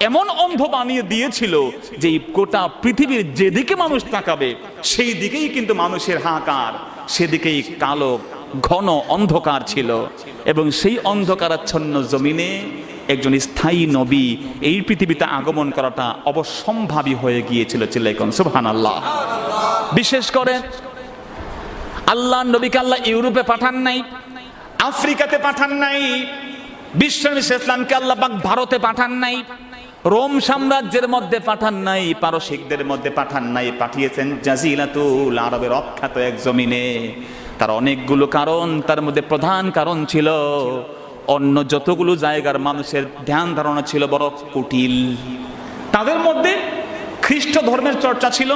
এমন অন্ধ বানিয়ে দিয়েছিল যে গোটা পৃথিবীর যেদিকে মানুষ তাকাবে সেই দিকেই কিন্তু মানুষের হাহাকার, সেদিকেই কালো ঘন অন্ধকার ছিল। এবং সেই অন্ধকারাচ্ছন্ন জমিনে একজন স্থায়ী নবী এই পৃথিবীতে আগমন করাটা অবশ্যম্ভাবী হয়ে গিয়েছিল। চিল্লাইকুন সুবহানাল্লাহ। বিশেষ করে আল্লাহ নবীকে আল্লাহ ইউরোপে পাঠান নাই, আফ্রিকাতে পাঠান নাই, বিশ্বনবী ইসলামকে আল্লাহ পাক ভারতে পাঠান নাই, রোম সাম্রাজ্যের মধ্যে পাঠান নাই, পারসিকদের মধ্যে পাঠান নাই, পাঠিয়েছেন জাজিরাতুল আরবের অখ্যাত এক জমিনে। তার অনেকগুলো কারণ, তার মধ্যে প্রধান কারণ ছিল অন্য যতগুলো জায়গার মানুষের ধ্যান ধারণা ছিল বড় কুটিল। তাদের মধ্যে খ্রিস্ট ধর্মের চর্চা ছিল,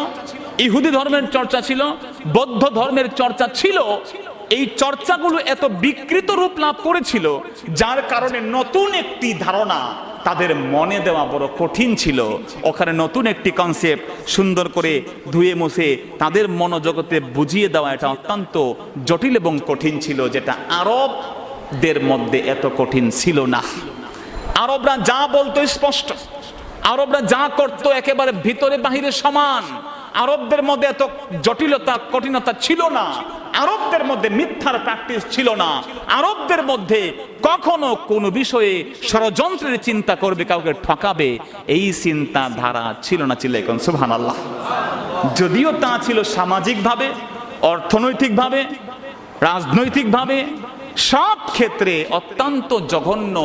ইহুদি ধর্মের চর্চা ছিল, বৌদ্ধ ধর্মের চর্চা ছিল। এই চর্চাগুলো এত বিকৃত রূপ লাভ করেছিল, যার কারণে নতুন একটি ধারণা তাদের মনে দেওয়া বড় কঠিন ছিল। ওখানে নতুন একটি কনসেপ্ট সুন্দর করে ধুয়ে মুছে তাদের মনোজগতে বুঝিয়ে দেওয়া, এটা অত্যন্ত জটিল এবং কঠিন ছিল, যেটা আরবদের মধ্যে এত কঠিন ছিল না। আরবরা যা বলতো স্পষ্ট, আরবরা যা করতো একেবারে ভিতরে বাহিরে সমান। আরবদের মধ্যে এত জটিলতা কঠিনতা ছিল না, আরবদের মধ্যে মিথ্যার প্র্যাকটিস ছিল না, আরবদের মধ্যে কখনো কোনো বিষয়ে ষড়যন্ত্রের চিন্তা করবে, কাউকে ঠকাবে, এই চিন্তা ধারা ছিল না। চিল্লাইকুন সুবহানাল্লাহ। যদিও তা ছিল সামাজিকভাবে, অর্থনৈতিকভাবে, রাজনৈতিকভাবে, সব ক্ষেত্রে অত্যন্ত জঘন্য,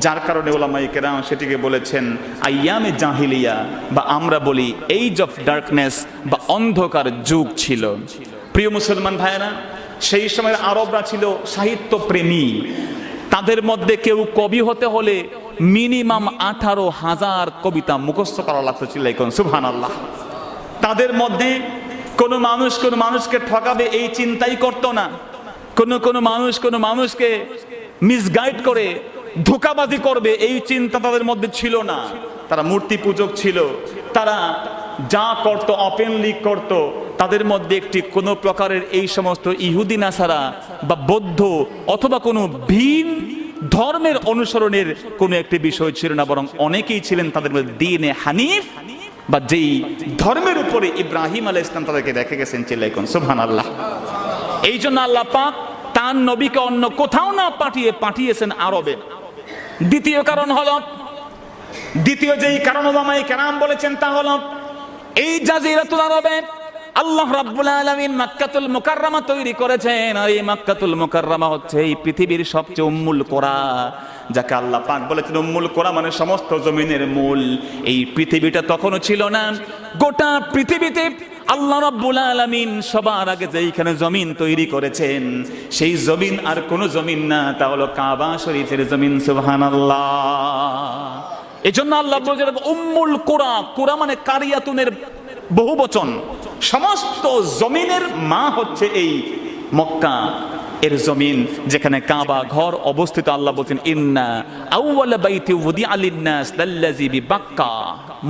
যার কারণে ওলামায়ে কেরাম সেটিকে বলেছেন আইয়ামে জাহিলিয়া, বা আমরা বলি এইজ অফ ডার্কনেস বা অন্ধকার যুগ ছিল। প্রিয় মুসলমান ভাইয়েরা, সেই সময়ের আরবরা ছিল সাহিত্য প্রেমী। তাদের মধ্যে কেউ কবি হতে হলে মিনিমাম 18,000 কবিতা মুখস্থ করা লাগতো। চিল্লাইকুন সুবহানাল্লাহ। তাদের মধ্যে কোনো মানুষ কোনো মানুষকে ঠকাবে এই চিন্তাই করতো না। কোনো মানুষকে মিসগাইড করে ধোঁকাবাজি করবে এই চিন্তা তাদের মধ্যে ছিল না। তারা মূর্তি পূজক ছিল, তারা যা করত ওপেনলি করত। তাদের মধ্যে একটি কোনো প্রকারের এই সমস্ত ইহুদি নাসারা বা বৌদ্ধ অথবা কোনো ভিন ধর্মের অনুসরণের কোনো একটি বিষয় ছিল না, বরং অনেকেই ছিলেন তাদের মধ্যে দ্বীনে হানিফ, বা যেই ধর্মের উপরে ইব্রাহিম আলাইহিস সালাম তাদেরকে রেখে গেছেন। চিল্লাইকুন সুবহানাল্লাহ। এই জন্য আল্লাহ পাক তার নবীকে অন্য কোথাও না পাঠিয়েছেন আরবে। দ্বিতীয় কারণ হলো, দ্বিতীয় যেই কারণ ওলামায়ে কেরাম বলেছেন তা হলো, এই জাজিরাতুল আরবে আল্লাহ রাব্বুল আলামিন মক্কাতুল মুকাররমা তৈরি করেছেন। আর এই মক্কাতুল মুকাররমা হচ্ছে এই পৃথিবীর সবচেয়ে উম্মুল কোরা, যাকে আল্লাহ পাক বলেছেন উম্মুল কোরা মানে সমস্ত জমিনের মূল। এই পৃথিবীটা তখনও ছিল না। গোটা পৃথিবীতে আল্লাহ রাব্বুল আলামিন সবার আগে যেইখানে জমিন তৈরি করেছেন, সেই জমিন আর কোনো জমিন না, তা হলো কাবা শরীফের জমিন। সুবহানাল্লাহ। এজন্য আল্লাহ বলেছেন উম্মুল কোরা, কোরা মানে কারিয়াতুনের বহু বচন। সমস্ত জমিনের মা হচ্ছে এই মক্কা এর জমিন, যেখানে কাবা ঘর অবস্থিত। আল্লাহ বলেন ইন্না আউওয়ালা বাইতি উদিআ লিন-নাস লাল্লাযী বিবাক্কা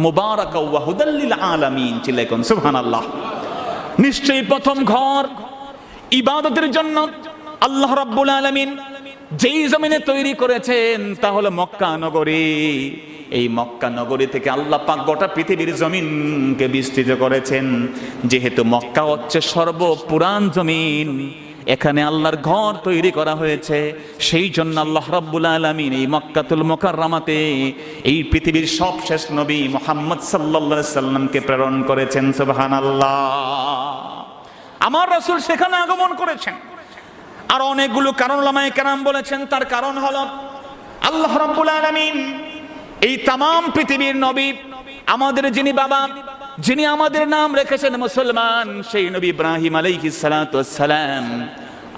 মুবারাকা ওয়া হুদাল লিল আলামিন। চিল্লাইকুন সুবহানাল্লাহ। নিশ্চয়ই প্রথম ঘর ইবাদতের জন্য আল্লাহ রাব্বুল আলামিন যেই জমিনে তৈরি করেছেন তা হলো মক্কা নগরী। এই মক্কা নগরী থেকে আল্লাহ পাক গোটা পৃথিবীর জমিনকে বিস্তৃত করেছেন। যেহেতু মক্কা হচ্ছে সর্বপুরান জমিন, এখানে আল্লাহর ঘর তৈরি করা হয়েছে। সেই জন্য আল্লাহ রাব্বুল আলামিন এই মক্কাতুল মুকাররমাতে এই পৃথিবীর সবশেষ নবী মুহাম্মদ সাল্লাল্লাহু আলাইহি সাল্লামকে প্রেরণ করেছেন। সুবহানাল্লাহ। আমার রাসূল সেখানে আগমন করেছেন। আর অনেকগুলো কারণ উলামায়ে কেরাম বলেছেন। তার কারণ হলো আল্লাহ রাব্বুল আলামিন এই তামাম পৃথিবীর নবী, আমাদের যিনি বাবা, যিনি আমাদের নাম রেখেছেন মুসলমান, সেই নবী ইব্রাহিম আলাইহিস সালাতু ওয়াস সালাম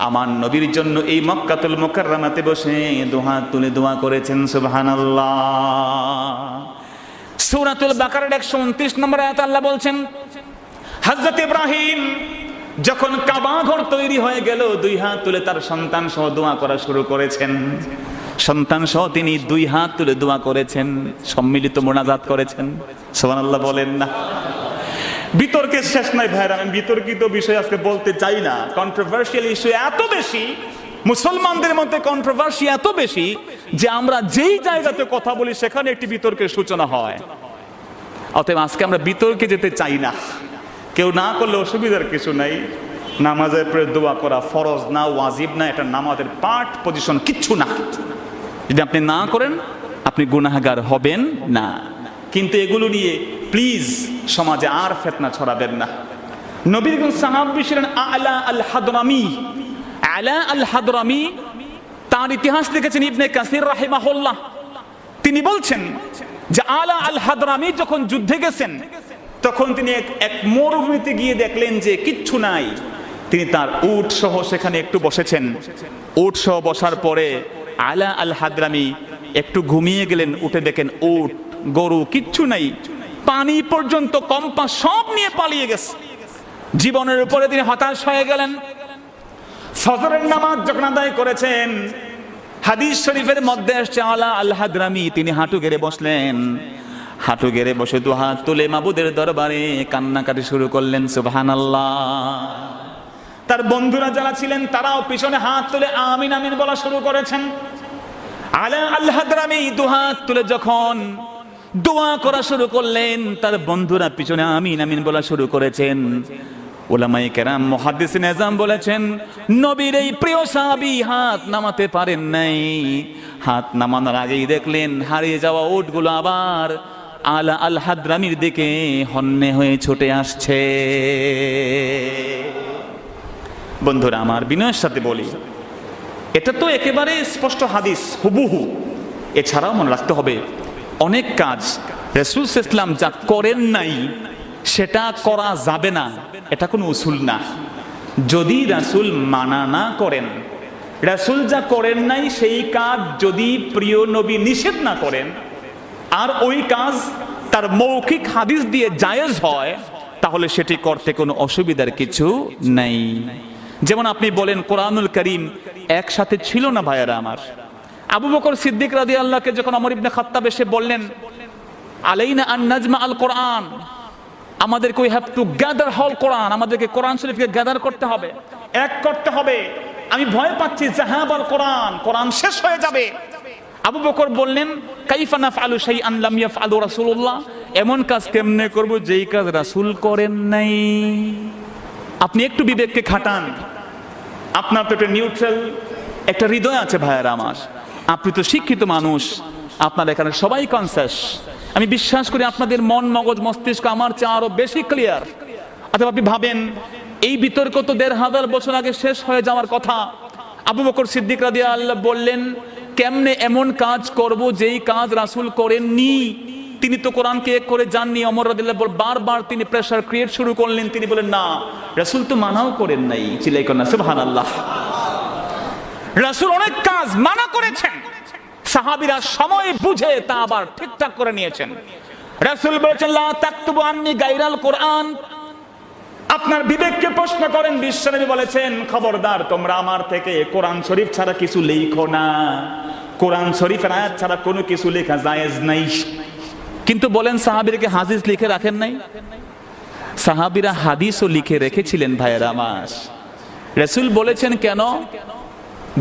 আমার নবীর জন্য এই মক্কাতুল মুকাররমাতে বসে দুহাত তুলে দোয়া করেছেন। সুবহানাল্লাহ। সূরাতুল বাকারার 129 নম্বর আয়াতে আল্লাহ বলছেন, হযরত ইব্রাহিম যখন কাবা ঘর তৈরি হয়ে গেল, দুই হাত তুলে তার সন্তান সহ দোয়া করা শুরু করেছেন। সন্তান সহ তিনি দুই হাত তুলে দোয়া করেছেন, সম্মিলিত মোনাজাত করেছেন। সুবহানাল্লাহ বলেন না? বিতর্কের শেষ নাই ভাইরা, আমি বিতর্কিত বিষয় আজকে বলতে চাই না। কন্ট্রোভার্সিয়াল ইস্যু এত বেশি, মুসলমানদের মধ্যে কন্ট্রোভার্সি এত বেশি যে আমরা যেই জায়গাতে কথা বলি সেখানে একটি বিতর্কের সূচনা হয়। অতএব আজকে আমরা বিতর্কে যেতে চাই না। কেউ না করলে অসুবিধার কিছু নাই। নামাজের পরে দোয়া করা ফরজ না, ওয়াজিব না, এটা নামাজের পার্ট, পজিশন কিচ্ছু না। যদি আপনি না করেন আপনি গুনাহগার হবেন না। কিন্তু এগুলো নিয়ে প্লিজ সমাজে আর ফিতনা ছড়াবেন না। নবীর কোন সাহাবী ছিলেন আলা আল হাদরামি। আলা আল হাদরামি তার ইতিহাস লিখেছেন ইবনে কাসির রাহিমাহুল্লাহ। তিনি বলছেন যে আলা আল হাদরামি যখন যুদ্ধে গেছেন তখন তিনি এক মরুভূমিতে গিয়ে দেখলেন যে কিচ্ছু নাই। তিনি তার উট সহ সেখানে একটু বসেছেন। উট সহ বসার পরে আলা আল হাদরামি একটু ঘুমিয়ে গেলেন। উঠে দেখেন উট, গরু কিচ্ছু নাই, পানি পর্যন্ত, কম্পাস সব নিয়ে পালিয়ে গেছে। জীবনের উপরে তিনি হতাশ হয়ে গেলেন। ফজরের নামাজ যখন আদায় করেছেন, হাদিস শরীফের মধ্যে আসছে আলা আল হাদরামি তিনি হাঁটু গেড়ে বসলেন। হাঁটু গেড়ে বসে দু হাত তুলে মাবুদের দরবারে কান্নাকাটি শুরু করলেন। সুবহানাল্লাহ। তার বন্ধুরা যারা ছিলেন তারাও পিছনে হাত তুলে আমিন আমিন বলা শুরু করেছেন। আলা আল হাদরামি দু হাত তুলে যখন দোয়া করা শুরু করলেন, তার বন্ধুরা পিছনে আমিন আমিন বলা শুরু করেছেন। উলামায়ে কেরাম, মুহাদ্দিসিন আযম বলেছেন, নবীর এই প্রিয় সাহাবী হাত নামাতে পারেন নাই। হাত নামানোর আগেই দেখলেন হারিয়ে যাওয়া উটগুলো আবার আলা আল হাদরামির দিকে হন্যে হয়ে ছুটে আসছে। বন্ধুরা আমার, বিনয়ের সাথে বলি, এটা তো একেবারে স্পষ্ট হাদিস হুবহু। এছাড়াও মনে রাখতে হবে অনেক কাজ রাসূল সাল্লাল্লাহু আলাইহি ওয়াসাল্লাম যা করেন নাই সেটা করা যাবে না, এটা কোনো উসুল না। যদি রাসূল মানা না করেন, রাসূল যা করেন নাই সেই কাজ যদি প্রিয় নবী নিষেধ না করেন, আর ওই কাজ তার মৌখিক হাদিস দিয়ে জায়েজ হয়, তাহলে সেটি করতে কোনো অসুবিধার কিছু নাই। যেমন আপনি বলেন কোরআনুল কারীম একসাথে ছিল না ভাইয়েরা আমার। আবু বকর সিদ্দিক রাদিয়াল্লাহকে যখন ওমর ইবনে খাত্তাব এসে বললেন আলাইনা আন নাজমা আল কোরআন, আমাদেরকে we have to gather whole Quran, আমাদেরকে কোরআন শরীফকে গ্যাদার করতে হবে, এক করতে হবে, আমি ভয় পাচ্ছি যাহাব আল কোরআন, কোরআন শেষ হয়ে যাবে। আবু বকর বললেন কাইফা নাফআলু শাইআন লাম ইয়াফআলু রাসূলুল্লাহ, এমন কাজ কেমনে করব যেই কাজ রাসূল করেন নাই। আপনি একটু বিবেককে খাটান। আপনার তো একটা নিউট্রাল একটা হৃদয় আছে ভাইয়েরা আমার, আপনি তো শিক্ষিত মানুষ, আপনার এখানে সবাই কনসাস। আমি বিশ্বাস করি আপনাদের মন মগজ মস্তিষ্ক আমার চেয়ে আরো বেশি ক্লিয়ার। অথবা আপনি ভাবেন এই বিতর্ক তো ১৫০০ বছর আগে শেষ হয়ে যাওয়ার কথা। আবু বকর সিদ্দিক রাদিয়াল্লাহু বললেন কেমনে এমন কাজ করব যেই কাজ রাসূল করেননি। তিনি তো কোরআনকে এক করে জাননি। ওমর রাদিয়াল্লাহু বারবার তিনি প্রেসার ক্রিয়েট শুরু করলেন। তিনি বলেন না, রাসূল তো মানাও করেন নাই। চিল্লাই করেন না সুবহানাল্লাহ। রাসূল অনেক কাজ মানা করেছেন, সাহাবীরা সময় বুঝে তা আবার ঠিকঠাক করে নিয়েছেন। রাসূল বলেছেন লা তাকতুবু আন্নি গায়রাল কোরআন। আপনার বিবেককে প্রশ্ন করেন, বিশ্বনবী বলেছেন খবরদার তোমরা আমার থেকে কোরআন শরীফ ছাড়া কিছু লেখো না, কোরআন শরীফের আয়াত ছাড়া কোনো কিছু লেখা জায়েজ নাই। কিন্তু বলেন সাহাবীরা হাদিস লিখে রাখেন নাই? সাহাবীরা হাদিসও লিখে রেখেছিলেন ভাইয়েরা আমার। রাসূল বলেছেন কেন?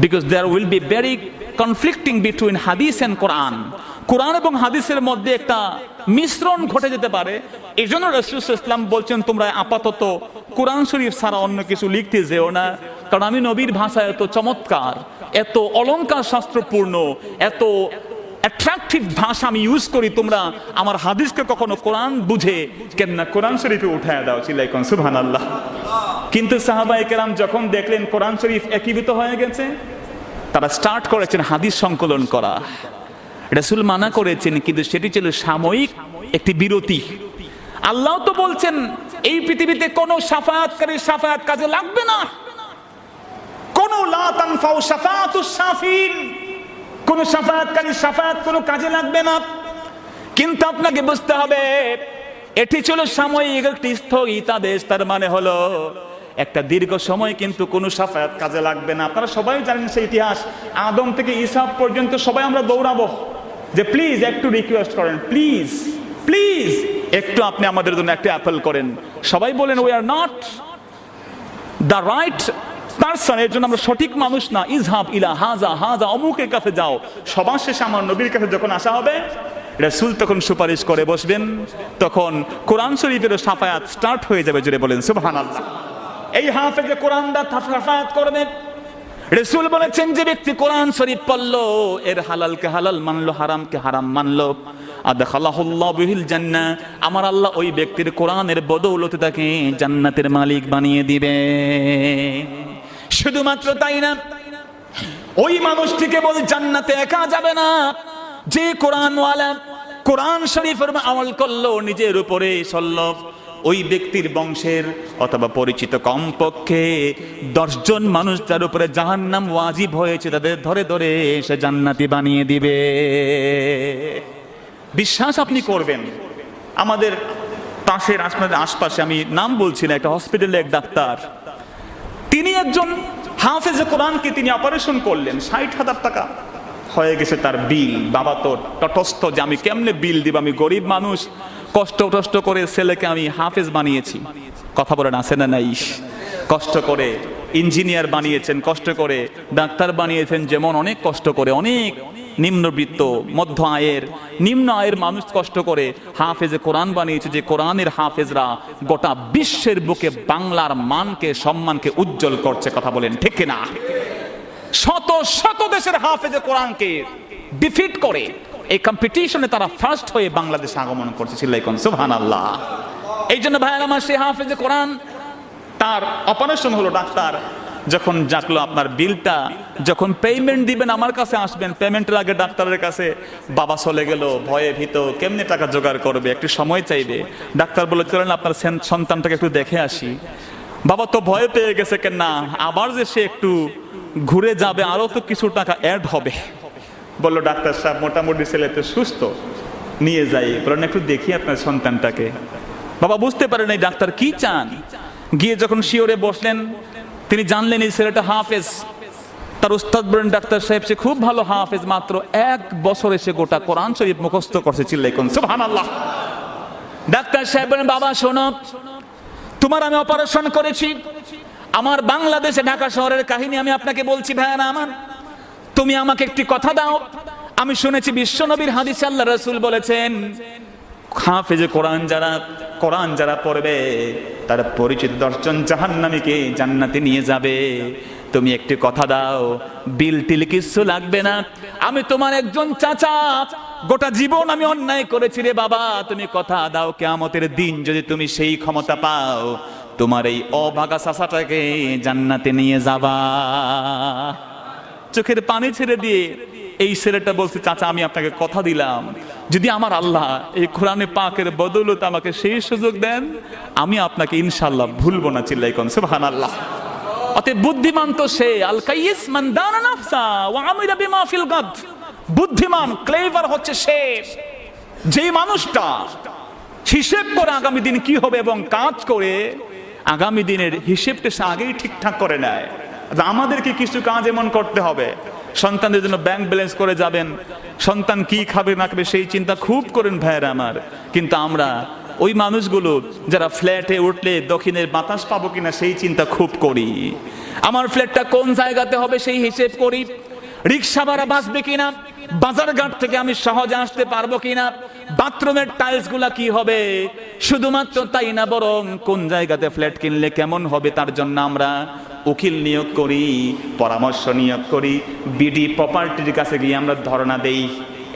Because there will be very conflicting between হাদিস এন্ড কোরআন। কোরআন এবং হাদিসের মধ্যে একটা মিশ্রণ ঘটে যেতে পারে। এই জন্য রাসূল সাল্লাল্লাহু আলাইহি ওয়াসাল্লাম বলছেন তোমরা আপাতত কোরআন শরীফ ছাড়া অন্য কিছু লিখতে যেও না, কারণ আমি নবীর ভাষা এত চমৎকার, এত অলংকার শাস্ত্রপূর্ণ, এত অ্যাট্রাকটিভ ভাষা আমি ইউজ করি, তোমরা আমার হাদিসকে কখনো কোরআন বুঝে কেননা কোরআন শরীফে উঠায় দাও, চিল্লাই কোন সুবহানাল্লাহ। কিন্তু সাহাবায়ে কেরাম যখন দেখলেন কোরআন শরীফ একীভূত হয়ে গেছে, তারা স্টার্ট করেছেন হাদিস সংকলন করা। রাসূল মানা করেছেন, কিন্তু সেটি ছিল সাময়িক একটি বিরতি। আল্লাহ তো বলছেন এই পৃথিবীতে কোনো শাফায়াতকারী শাফায়াত কাজে লাগবে না, কোনো লা তানফাউ শাফাআতুশ শাফিন, কোনো শাফায়াতকারী শাফায়াত কোনো কাজে লাগবে না। কিন্তু আপনাকে বুঝতে হবে এটি ছিল সাময়িক একটি স্থগিতাদেশ, তার মানে হলো একটা দীর্ঘ সময় কিন্তু কোনো শাফায়াত কাজে লাগবে না। আপনারা সবাই জানেন সেই ইতিহাস, আদম থেকে ঈসা পর্যন্ত সবাই আমরা দৌড়াবো যে প্লিজ একটু রিকোয়েস্ট করেন, প্লিজ প্লিজ একটু আপনি আমাদের জন্য একটা অ্যাপেল করেন। সবাই বলেন we are not the right person, এর জন্য আমরা সঠিক মানুষ না। ইজহাব ইলা হাজা হাজা, অমুকের কাছে যাও। সবার শেষে আমার নবীর কাছে যখন আসা হবে, রাসূল তখন সুপারিশ করে বসবেন, তখন কোরআন শরীফের শাফায়াত স্টার্ট হয়ে যাবে। জুড়ে বলেন সুবহানাল্লাহ। এই হাফেজে কোরআনটা শাফায়াত করবে। রাসূল বলেছেন যে ব্যক্তি কোরআন শরীফ পড়লো, এর হালালকে হালাল মানলো, হারামকে হারাম মানলো, আদখালাহুল্লাহু বিহিল জান্নাহ, আমার আল্লাহ ওই ব্যক্তির কোরআনের বদৌলতে তাকে জান্নাতের মালিক বানিয়ে দিবে। শুধুমাত্র তাই না, ওই মানুষটিকে বল জান্নাতে একা যাবে না, যে কোরআনওয়ালা কোরআন শরীফের আমল করলো, নিজের উপরে চললো, ওই ব্যক্তির বংশের অথবা পরিচিত কমপক্ষে 10 জন মানুষ যার উপরে জাহান্নাম ওয়াজিব হয়েছে, তাদের ধরে ধরে সে জান্নাতি বানিয়ে দিবে। বিশ্বাস আপনি করবেন। আমাদের পাশের আপনাদের আশপাশে, আমি নাম বলছি না, একটা হসপিটালে এক ডাক্তার, তিনি একজন হাফেজে কোরআনকে তিনি অপারেশন করলেন, 60,000 টাকা হয়ে গেছে তার বিল। বাবা তো তটস্থ যে আমি কেমনে বিল দিব, আমি গরিব মানুষ, কষ্ট করে ছেলেকে আমি হাফেজ বানিয়েছি। কথা বলেন আছে না নাই? কষ্ট করে ইঞ্জিনিয়ার বানিয়েছেন, কষ্ট করে ডাক্তার বানিয়েছেন, যেমন অনেক কষ্ট করে অনেক নিম্নবিত্ত মধ্য আয়ের নিম্ন আয়ের মানুষ কষ্ট করে হাফেজে কোরআন বানিয়েছে, যে কোরআনের হাফেজরা গোটা বিশ্বের বুকে বাংলার মানকে সম্মানকে উজ্জ্বল করছে। কথা বলেন ঠিক কিনা? শত শত দেশের হাফেজে কোরআনকে ডিফিট করে এই কম্পিটিশনে তারা ফার্স্ট হয়ে বাংলাদেশে আগমন করছে। চিল্লাইকুন সুবহানাল্লাহ। এই জন্য ভাইয়ের আমার, সে হাফেজে কোরআন তার অপারেশন হলো, ডাক্তার যখন ডাকলো আপনার বিলটা যখন পেমেন্ট দিবেন আমার কাছে আসবেন, পেমেন্টের আগে ডাক্তারের কাছে বাবা চলে গেল, ভয়ে ভীত, কেমনে টাকা জোগাড় করবে, একটু সময় চাইবে। ডাক্তার বলে চলেন আপনার সন্তানটাকে একটু দেখে আসি। বাবা তো ভয় পেয়ে গেছে, কেন না আবার যে সে একটু ঘুরে যাবে, আরো তো কিছু টাকা অ্যাড হবে। বললো ডাক্তার সাহেব মোটামুটি ছেলে তো সুস্থ, নিয়ে যাই। বলেন একটু দেখি আপনার সন্তানটাকে। বাবা বুঝতে পারেন এই ডাক্তার কি চান। গিয়ে যখন শিওরে বসলেন, তিনি জানলেন এই ছেলেটা হাফেজ। তার উস্তাদ বলেন ডাক্তার সাহেব সে খুব ভালো হাফেজ, মাত্র 1 বছরে সে গোটা কোরআন শরীফ মুখস্থ করছে। চিল্লাইকুন সুবহানাল্লাহ। ডাক্তার সাহেব বলেন বাবা শোনো, তোমার আমি অপারেশন করেছি, আমার বাংলাদেশে ঢাকা শহরের কাহিনী আমি আপনাকে বলছি। ভাইয়া আমার, তুমি আমাকে একটি কথা দাও। আমি শুনেছি বিশ্বনবীর হাদিসে আল্লাহ রাসূল বলেছেন হাফেজে কোরআন যারা পড়বে তার পরিচিত 10 জন জাহান্নামীকে জান্নাতে নিয়ে যাবে। তুমি একটি কথা দাও, বিল টিল কিছু লাগবে না, আমি তোমার একজন চাচা, গোটা জীবন আমি অন্যায় করেছি রে বাবা, তুমি কথা দাও কিয়ামতের দিন যদি তুমি সেই ক্ষমতা পাও, তোমার এই অভাগা চাচাটাকে জান্নাতে নিয়ে যাবা। চোখের পানি ছেড়ে দিয়ে এই ছেলেটা বলছে চাচা আমি আপনাকে কথা দিলাম, যদি আমার আল্লাহ এই কোরআনে পাকের বদৌলতে আমাকে সেই সুযোগ দেন, আমি আপনাকে ইনশাআল্লাহ ভুলবো না। চিল্লাইকুন সুবহানাল্লাহ। অতএব বুদ্ধিমান তো সে, আল কাইয়িস মান দানা নাফসা ওয়া আমিলা বিমা ফিল গাদ। বুদ্ধিমান ক্লেভার হচ্ছে সে, যেই মানুষটা হিসেব করে আগামী দিন কি হবে এবং কাজ করে আগামী দিনের হিসেবটা সে আগেই ঠিকঠাক করে নেয়। আমাদেরকে কিছু কাজ এমন করতে হবে, সন্তানদের জন্য ব্যাংক ব্যালেন্স করে যাবেন, সন্তান কি খাবে না খাবে সেই চিন্তা খুব করেন ভাইয়েরা আমার। কিন্তু আমরা ওই মানুষগুলো যারা ফ্ল্যাটে উঠলে দক্ষিণের বাতাস পাবো কিনা সেই চিন্তা খুব করি, আমার ফ্ল্যাটটা কোন জায়গাতে হবে সেই হিসেব করি, রিক্সা ভাড়া বাঁচবে কিনা, বাজারঘাট থেকে আমি সহজে আসতে পারবো কিনা, বাথরুমের টাইলস গুলা কি হবে। শুধুমাত্র তাই না, বরং কোন জায়গাতে ফ্ল্যাট কিনলে কেমন হবে তার জন্য আমরা উকিল নিয়োগ করি, পরামর্শ নিয়োগ করি, বিডি প্রপার্টির কাছে গিয়ে আমরা ধর্ণা দেই।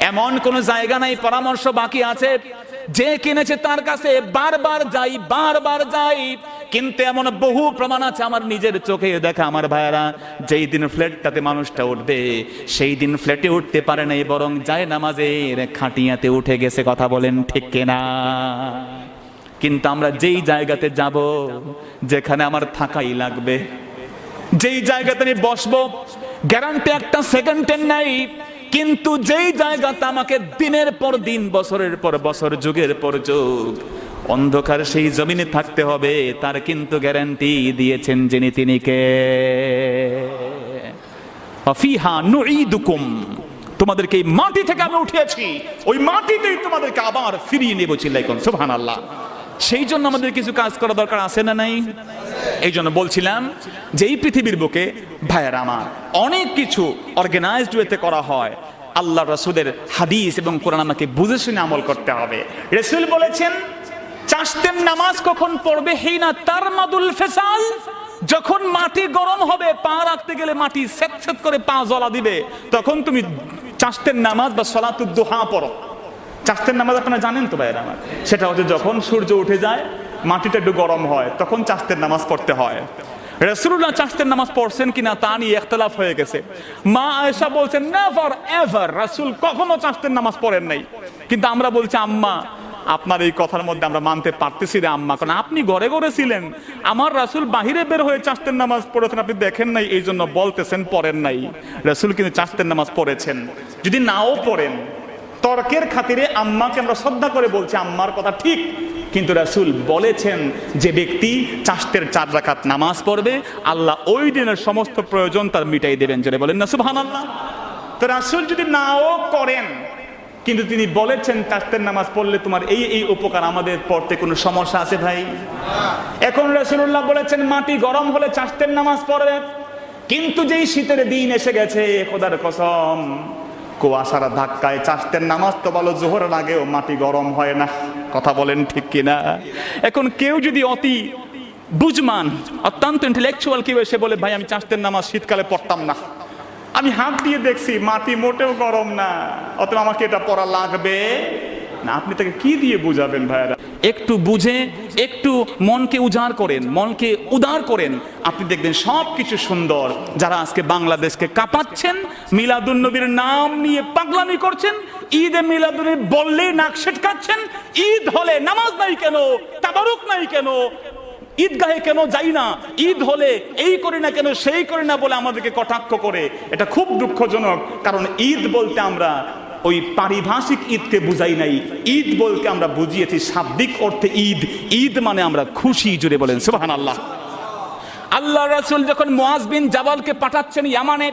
এমন কোন জায়গা নাই পরামর্শ বাকি আছে। যে কিনেছে তার কাছে বারবার যাই, কিন্তু এমন বহু প্রমাণ আছে আমার নিজের চোখে দেখা আমার ভাইয়েরা, যেই দিন ফ্ল্যাটটাতে মানুষটা উঠবে সেই দিন ফ্ল্যাটে উঠতে পারে নাই, বরং যায় নামাজের খাটিয়াতে উঠে গেছে। কথা বলেন ঠিক কিনা? কিন্তু আমরা যেই জায়গাতে যাব, যেখানে আমার থাকাই লাগবে, যেই জায়গাতে আমি বসবো, গ্যারান্টি একটা সেকেন্ডের নাই, কিন্তু যেই জায়গাতে আমাকে দিনের পর দিন, বছরের পর বছর, যুগের পর যুগ অন্ধকার সেই জমিনে থাকতে হবে, তার কিন্তু গ্যারান্টি দিয়েছেন যিনি, তিনি কে? ফিহা নুঈদুকুম, তোমাদেরকে এই মাটি থেকে আমি উঠিয়েছি, ওই মাটিতেই তোমাদেরকে আবার ফিরিয়ে নেব। চিল্লাই কোন সুবহানাল্লাহ। সেই জন্য আমাদের কিছু কাজ করা দরকার আছে না নাই? এই জন্য বলছিলাম যে এই পৃথিবীর বুকে ভাইয়েরা আমার অনেক কিছু অর্গানাইজড ওয়েতে করা হয়। আল্লাহ রাসূলের হাদিস এবং কোরআন আমাকে বুঝে শুনে আমল করতে হবে। রাসূল বলেছেন চাষতের নামাজ কখন পড়বে? হিনা তারমাদুল ফিসাল, যখন মাটি গরম হবে, পা রাখতে গেলে মাটি সেত করে পা জ্বলা দিবে, তখন তুমি চাষতের নামাজ বা সালাতুদ দুহা পড়ো। চাষতের নামাজ আপনারা জানেন তো ভাইয়েরা আমার, সেটা হচ্ছে যখন সূর্য উঠে যায়, মাটিটা একটু গরম হয়, তখন চাষতের নামাজ পড়তে হয়। রাসূলুল্লাহ চাষতের নামাজ পড়ছেন কিনা তা নিয়ে ইখতিলাফ হয়ে গেছে। মা আয়েশা বলছেন নেভার এভার রাসূল কখনো চাষতের নামাজ পড়েন নাই। কিন্তু আমরা বলছি আম্মা, আপনার এই কথার মধ্যে আমরা মানতে পারতেছি রে আম্মা, কারণ আপনি ঘরে ঘরে ছিলেন, আমার রাসূল বাহিরে বের হয়ে চাষতের নামাজ পড়েছেন, আপনি দেখেন নাই, এই জন্য বলতেছেন পড়েন নাই। রাসূল কিন্তু চাষতের নামাজ পড়েছেন। যদি নাও পড়েন, তর্কের খাতিরে আম্মাকে আমরা শ্রদ্ধা করে বলছি আম্মার কথা ঠিক, কিন্তু রাসূল বলেছেন যে ব্যক্তি চাষতের 4 রাকাত নামাজ পড়বে, আল্লাহ ওই দিনের সমস্ত প্রয়োজন তার মিটাই দেবেন। জোরে বলেন না সুবহানাল্লাহ। তো রাসূল যদি নাও করেন, কিন্তু তিনি বলেছেন চাষতের নামাজ পড়লে তোমার এই উপকার, আমাদের পড়তে কোনো সমস্যা আছে ভাই? এখন রাসূলুল্লাহ বলেছেন মাটি গরম হলে চাষতের নামাজ পড়বে, কিন্তু যেই শীতের দিন এসে গেছে, খোদার কসম, কুয়াশার ধাক্কায় চাষতের নামাজ তো বলো জোহরের আগেও মাটি গরম হয় না। কথা বলেন ঠিক কিনা? এখন কেউ যদি অতি বুঝমান, অত্যন্ত ইন্টেলেকচুয়াল কেউ এসে বলে ভাই আমি চাষতের নামাজ শীতকালে পড়তাম না, আমি হাত দিয়ে দেখছি মাটি মোটেও গরম না, অতএব আমাকে এটা পড়া লাগবে না, আপনি তাকে কি দিয়ে বুঝাবেন ভাইরা? একটু বুঝে, একটু মনকে উজাড় করেন, মনকে উদার করেন, আপনি দেখবেন সব কিছু সুন্দর। যারা আজকে বাংলাদেশকে কাঁপাচ্ছেন, মিলাদুন নবীর নাম নিয়ে পাগলামি করছেন, ঈদে মিলাদুন নবী বললে নাক ছিটকাচ্ছেন, ঈদ হলে নামাজ নাই কেন, তাবারুক নাই কেন, ঈদগাহে কেন যাই না, ঈদ হলে এই করি না কেন, সেই করি না বলে আমাদেরকে কটাক্ষ করে, এটা খুব দুঃখজনক। কারণ ঈদ বলতে আমরা ওই পারিভাষিক ঈদকে বুঝাই নাই, ঈদ বলতে আমরা বুঝিয়েছি শাব্দিক অর্থে ঈদ। ঈদ মানে আমরা খুশি। জুড়ে বলেন সুবহানাল্লাহ। আল্লাহ রাসূল যখন মুআজ বিন জাবালকে পাঠাচ্ছেন ইয়ামানে,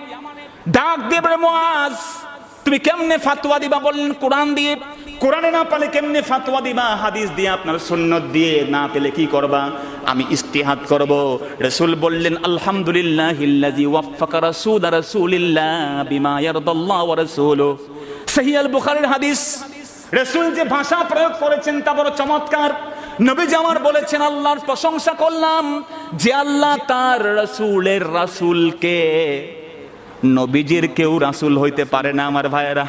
ডাক দিয়ে বলে মুআজ তুমি কেমনে ফতোয়া দিবা? বললেন কোরআন দিয়ে। কোরআনে না পালে কেমনে ফতোয়া দিবা? হাদিস দিয়ে, আপনার সুন্নাত দিয়ে। না পেলে কি করবা? আমি ইস্তিহাদ করব। রাসূল বললেন আলহামদুলিল্লাহিল্লাযী ওয়াফাকা রাসূলিল্লাহ বিমা ইয়ারদাল্লাহু ওয়া রাসূলুহু। সহিহ আল বুখারীর হাদিস। রাসূল যে ভাষা প্রয়োগ করেছেন তা বড় চমৎকার। নবীজি আমার বলেছেন আল্লাহর প্রশংসা করলাম যে আল্লাহ তার রাসূলের রাসূলকে, নবীজির কেউ রাসূল হইতে পারে না আমার ভাইয়েরা।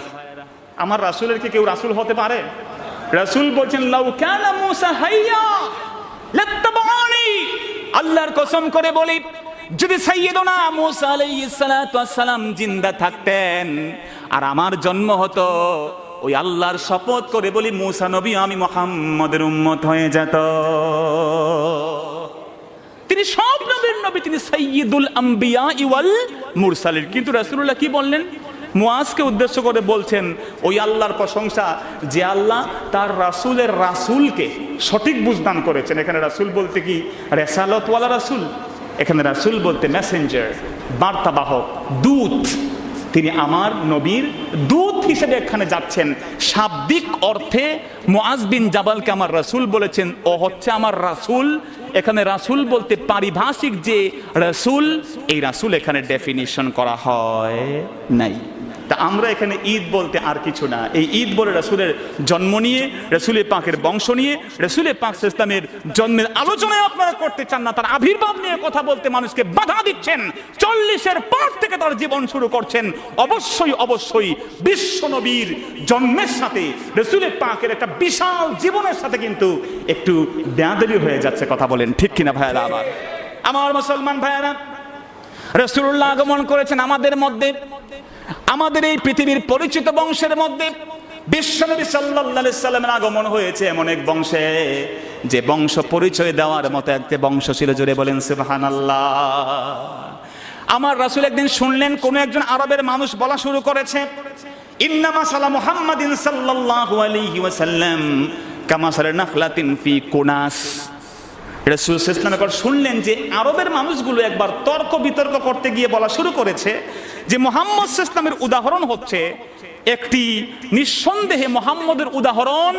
আমার রাসূলের কি কেউ রাসূল হতে পারে? রাসূল বলেন লাউ কানা মূসা হাইয়া লাত্তাবানি, আল্লাহর কসম করে বলি যদি সাইয়্যিদুনা মূসা আলাইহিস সালাতু ওয়াস সালাম জিন্দা থাকতেন আর আমার জন্ম হতো, ওই আল্লাহর শপথ করে বলি মূসা নবী আমি মুহাম্মদের উম্মত হয়ে যেত। তিনি সব নবীর নবী, তিনি সাইয়্যিদুল আম্বিয়া ওয়াল মুরসালিন। কিন্তু রাসূলুল্লাহ কি বললেন? মুআজকে উদ্দেশ্য করে বলছেন ওই আল্লাহর প্রশংসা যে আল্লাহ তার রাসূলের রাসূলকে সঠিক বুঝদান করেছেন। এখানে রাসূল বলতে কি রিসালাত ওয়ালা রাসূল? এখানে রাসূল বলতে মেসেঞ্জার, বার্তাবাহক, দূত। তিনি আমার নবীর দূত হিসেবে এখানে যাচ্ছেন। শাব্দিক অর্থে মুআজ বিন জাবালকে আমার রাসূল বলেছেন, ও হচ্ছে আমার রাসূল। এখানে রাসূল বলতে পারিভাষিক যে রাসূল, এই রাসূল এখানে ডেফিনিশন করা হয় নাই। তা আমরা এখানে ঈদ বলতে আর কিছু না, এই ঈদ বলে রাসূলের জন্ম নিয়ে, রাসূলের পাকের বংশ নিয়ে, রাসূলের পাক ইসলামের জন্মের আলোচনায় আপনারা করতে চান না, তার আবির্ভাব নিয়ে কথা বলতে মানুষকে বাধা দিচ্ছেন, 40-এর পর থেকে তার জীবন শুরু করছেন। অবশ্যই অবশ্যই বিশ্ব নবীর জন্মের সাথে রাসূলের পাকের একটা বিশাল জীবনের সাথে কিন্তু একটু বেয়াদবি হয়ে যাচ্ছে। কথা বলেন ঠিক কিনা ভাইয়ারা? আমার মুসলমান ভাইয়ারা, রাসূলুল্লাহ আগমন করেছেন আমাদের মধ্যে, আমাদের এই পৃথিবীর পরিচিত বংশের মধ্যে বিশ্বনবী সাল্লাল্লাহু আলাইহি সাল্লামের আগমন হয়েছে এমন এক বংশে, যে বংশ পরিচয় দেওয়ার মতো একটা বংশ ছিল। জোরে বলেন সুবহানাল্লাহ। আমার রাসূল একদিন শুনলেন কোন একজন আরবের মানুষ বলা শুরু করেছে, ইন্নামা সালা মুহাম্মাদিন সাল্লাল্লাহু আলাইহি ওয়াসাল্লাম কামা সালা নাখলাতিন ফি কুনাস। রাসূল সাল্লাল্লাহু আলাইহি ওয়াসাল্লাম শুনলেন যে আরবের মানুষগুলো একবার তর্ক বিতর্ক করতে গিয়ে বলা শুরু করেছে যে মুহাম্মদ সাল্লাল্লাহু আলাইহি ওয়াসাল্লামের উদাহরণ হচ্ছে একটি, নিঃসন্দেহে মুহাম্মদের উদাহরণ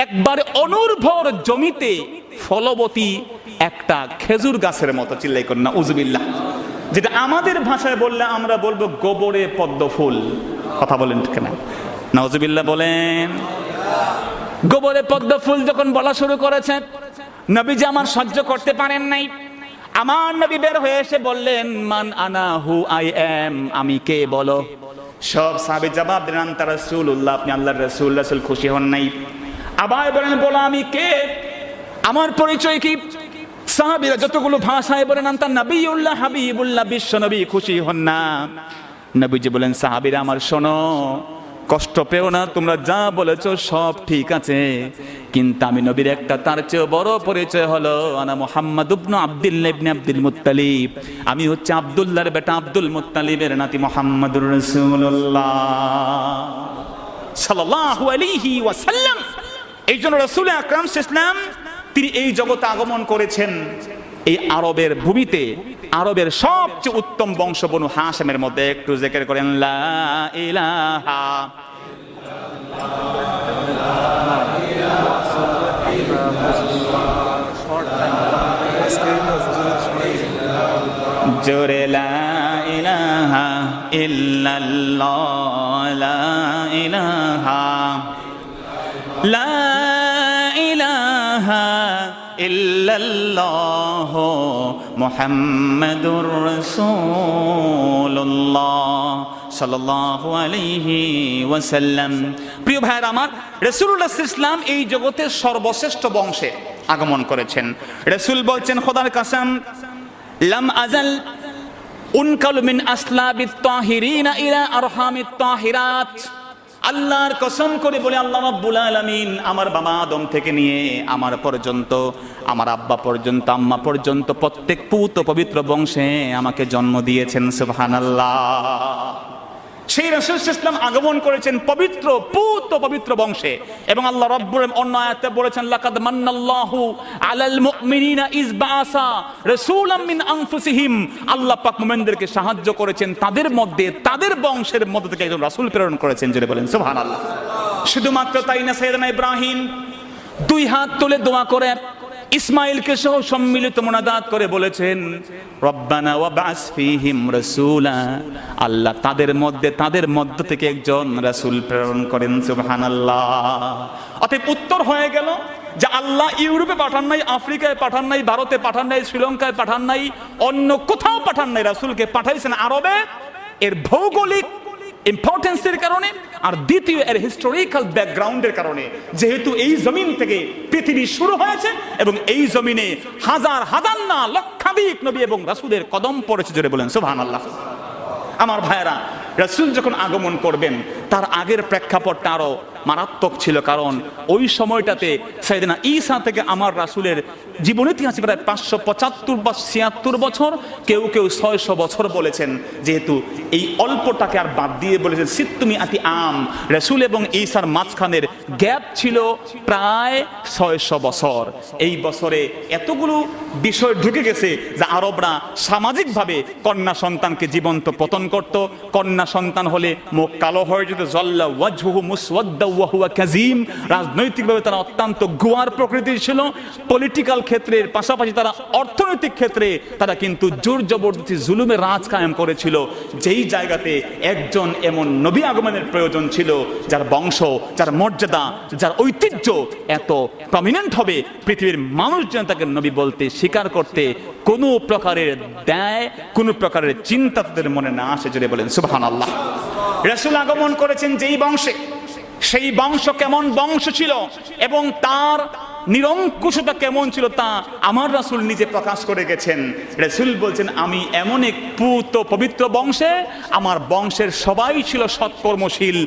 একবারে অনুর্বর জমিতে ফলবতী একটা খেজুর গাছের মতো। চিল্লাই করেন নাউযুবিল্লাহ। যেটা আমাদের ভাষায় বললে আমরা বলবো গোবরে পদ্ম ফুল। কথা বলেন ঠিক না? নাউযুবিল্লাহ বলেন। গোবরে পদ্ম ফুল যখন বলা শুরু করেছেন, নবীজি আমার সহ্য করতে পারেন নাই। আমার নবী বের হয়ে এসে বললেন, মান আনা, হু আই এম, আমি কে বলো। সব সাহাবী জবাব দিলেন, আনতা রাসূলুল্লাহ, আপনি আল্লাহর রাসূল। রাসূল খুশি হন নাই। আবার বলেন, বলো আমি কে, আমার পরিচয় কি। সাহাবীরা যতগুলো ভাষায় বলেন, আনতা নবিয়ুল্লাহ হাবিবুল্লাহ, বিশ্ব নবী, খুশি হন না। নবীজি বলেন, সাহাবীরা আমার শোনো, কষ্ট পেও না, তোমরা যা বলেছো সব ঠিক আছে, কিন্তু আমি নবীর একটা তার চেয়ে বড় পরিচয় হলো, আনা মুহাম্মদ ইবনে আব্দুল্লাহ ইবনে আব্দুল মুত্তালিব, আমি হচ্ছে আব্দুল্লাহর বেটা আব্দুল মুত্তালিবের নাতি মুহাম্মদুর রাসূলুল্লাহ সাল্লাল্লাহু আলাইহি ওয়াসাল্লাম। এই জন্য রাসূল আকরাম সাল্লাল্লাহু আলাইহি ওয়াসাল্লাম তিনি এই জগতে আগমন করেছেন এই আরবের ভূমিতে, আরবের সবচেয়ে উত্তম বংশ বনু হাশেমের মধ্যে। একটু জিকির করেন লা ইলাহা জোরে লা ইলাহা ইল্লাল্লাহ, লা ইলাহা, লা ইলাহা ইল্লাল্লাহ মুহাম্মাদুর রাসূলুল্লাহ সাল্লাল্লাহু আলাইহি ওয়াসাল্লাম। প্রিয় ভাইরা আমার, রাসূলুল্লাহ সাল্লাল্লাহু আলাইহি ওয়াসাল্লাম এই জগতের সর্বশ্রেষ্ঠ বংশে আগমন করেছেন। রাসূল বলছেন, খোদার কসম, লাম আযাল উনকালু মিন আসলাবিত তাহিরিনা ইলা আরহামিত তাহিরাত। আল্লাহর কসম করে বলে আল্লাহ রাব্বুল আলামিন আমার বাবা আদম থেকে নিয়ে আমার পর্যন্ত, আমার আব্বা পর্যন্ত, আম্মা পর্যন্ত প্রত্যেক পুত পবিত্র বংশে আমাকে জন্ম দিয়েছেন। সুবহানাল্লাহ। সেই রাসূল সাল্লাল্লাহু আলাইহি ওয়াসাল্লাম আগমন করেছেন পবিত্র পুত পবিত্র বংশে, এবং আল্লাহ রাব্বুল আলামিন অন্য আয়াতে বলেছেন, লাকাদ মান্নাল্লাহু আলাল মুমিনিনা ইজ বাআসা রাসূলাম মিন আনফুসিহিম। আল্লাহ পাক মুমিনদেরকে সাহায্য করেছেন, তাদের মধ্যে, তাদের বংশের মধ্যে থেকে একজন রাসূল প্রেরণ করেছেন। জোরে বলেন সুবহানাল্লাহ। শুধুমাত্র তাই না, সাইয়েদনা ইব্রাহিম দুই হাত তুলে দোয়া করে ইসমাইলকে সহ সম্মিলিত মুনাজাত করে বলেছেন, রব্বানা ওয়াবআস ফীহিম রাসূলা, আল্লাহ তাদের মধ্য থেকে একজন রাসূল প্রেরণ করেন। সুবহানাল্লাহ। অতএব উত্তর হয়ে গেল যে আল্লাহ ইউরোপে পাঠান নাই, আফ্রিকায় পাঠান নাই, ভারতে পাঠান নাই, শ্রীলঙ্কায় পাঠান নাই, অন্য কোথাও পাঠান নাই, রাসূলকে পাঠাইছেন আরবে। এর ভৌগোলিক ইম্পর্টেন্সের কারণে, আর দ্বিতীয় এর হিস্টোরিক্যাল ব্যাকগ্রাউন্ডের কারণে। যেহেতু এই জমিন থেকে পৃথিবী শুরু হয়েছে এবং এই জমিনে হাজার হাজার না লক্ষাধিক নবী এবং রাসূলের কদম পড়েছে। জোরে বলেন সুবহানাল্লাহ। আমার ভাইয়েরা, রাসূল যখন আগমন করবেন তার আগের প্রেক্ষাপটটা আরো মারাত্মক ছিল, কারণ ওই সময়টাতে সাইয়েদনা ঈসা থেকে আমার রাসূলের জীবন ইতিহাসে প্রায় 575 বা 76 বছর, কেউ কেউ 600 বছর বলেছেন। যেহেতু এই অল্পটাকে আর বাদ দিয়ে বলেছেন সিত্তুমি আতি আম, রাসূল এবং ঈসার মাঝখানের গ্যাপ ছিল প্রায় 600 বছর। এই বছরে এতগুলো বিষয় ঢুকে গেছে যে আরবরা সামাজিকভাবে কন্যা সন্তানকে জীবন্ত পতন করত। কন্যা সন্তান হলে মুখ কালো হয়ে যেত, জল্লা ওয়াজহুহু মুসওয়াদ্দা ওয়া হুয়া কাযীম। রাজনৈতিকভাবে তারা অত্যন্ত গোয়ার প্রকৃতির ছিল। পলিটিক্যাল ক্ষেত্রের পাশাপাশি তারা অর্থনৈতিক ক্ষেত্রে তারা কিন্তু জোর জবরদস্তি জুলুমের রাজ কায়েম করেছিল। যেই জায়গাতে একজন এমন নবী আগমনের প্রয়োজন ছিল যার বংশ, যার মর্যাদা, যার ঐতিহ্য এত প্রমিনেন্ট হবে, পৃথিবীর মানুষ যেন তাকে নবী বলতে স্বীকার করতে কোনো প্রকারের দায়, কোনো প্রকারের চিন্তা তাদের মনে না আসে, জুড়ে বলেন সুবহানাল্লাহ। রাসূল আগমন করেছেন যেই বংশে, সেই বংশ কেমন বংশ ছিল এবং তার নিরঙ্কুশতা কেমন ছিল তা আমার রাসূল নিজে প্রকাশ করে গেছেন। রাসূল বলছেন, আমি এমন এক পুত পবিত্র বংশে, আমার বংশের সবাই ছিল সৎকর্মশীল।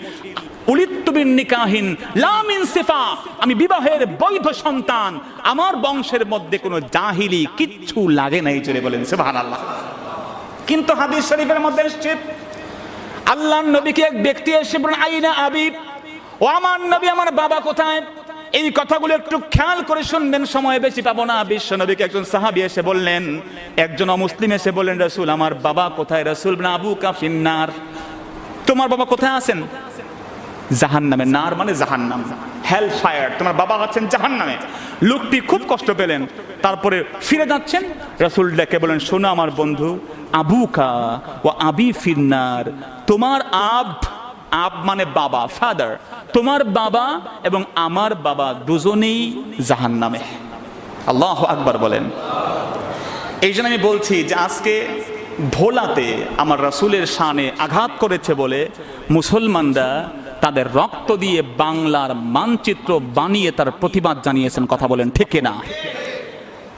উলিদতু বিন নিকাহিন লা মিন সিফা, আমি বিবাহের বৈধ সন্তান, আমার বংশের মধ্যে কোনো জাহিলি কিচ্ছু লাগে নাই, জোরে বলেন সুবহানাল্লাহ। কিন্তু হাদিস শরীফের মধ্যে এসেছে, আল্লাহর নবীকে এক ব্যক্তি এসে বলেন, আইনা আবি, ও আমার নবী, আমার বাবা কোথায়? এই কথাগুলো একটু খেয়াল করে শুনবেন, সময় বেশি পাবো না। বিশ্ব নবীকে একজন সাহাবী এসে বললেন, একজন অমুসলিম এসে বললেন, রাসূল আমার বাবা কোথায়? রাসূল বলেন, আবুকা ফিন্নার, তোমার বাবা কোথায় আছেন? জাহান্নামে। নার মানে জাহান্নাম, হেল ফায়ার, তোমার বাবা আছেন জাহান্নামে। লোকটি খুব কষ্ট পেলেন, তারপরে ফিরে যাচ্ছেন। রাসূল ডেকে বলেন, শোনো আমার বন্ধু, আবুকা ও আবি ফিন্নার, তোমার আব মানে বাবা, ফাদার, তোমার বাবা এবং আমার বাবা দুজনেই জাহান্নামে। আল্লাহু আকবার বলেন। এই জন্য আমি বলছি যে আজকে ভোলাতে আমার রাসূলের শানে আঘাত করেছে বলে মুসলমানরা তাদের রক্ত দিয়ে বাংলার মানচিত্র বানিয়ে তার প্রতিবাদ জানিয়েছেন। কথা বলেন ঠিক কিনা?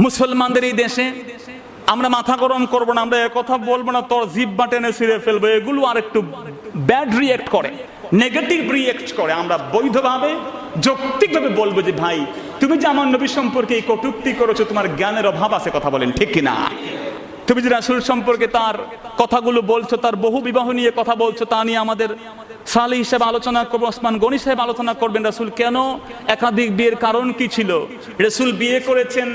মুসলমানদের এই দেশে আমরা মাথা গরম করবো না, আমরা কথা বলবো না, তোর জিহ্বা টেনে ছিঁড়ে ফেলবো, এগুলো আর একটু ব্যাড রিয়েক্ট করে, নেগেটিভ রিয়েক্ট করে। আমরা বৈধভাবে যৌক্তিকভাবে বলবো যে ভাই, তুমি যে আমার নবী সম্পর্কে এই কটূক্তি করেছো, তোমার জ্ঞানের অভাব আছে। কথা বলেন ঠিক কিনা? তুমি যে রাসূল সম্পর্কে তার কথাগুলো বলছো, তার বহু বিবাহ নিয়ে কথা বলছো, তা নিয়ে আমাদের সালেহ হিসেবে আলোচনা করবো, ওসমান গনি সাহেব আলোচনা করবেন। রাসূল কেন একাধিক বিয়ের কারণ কি ছিল? রাসূল বিয়ে করেছেন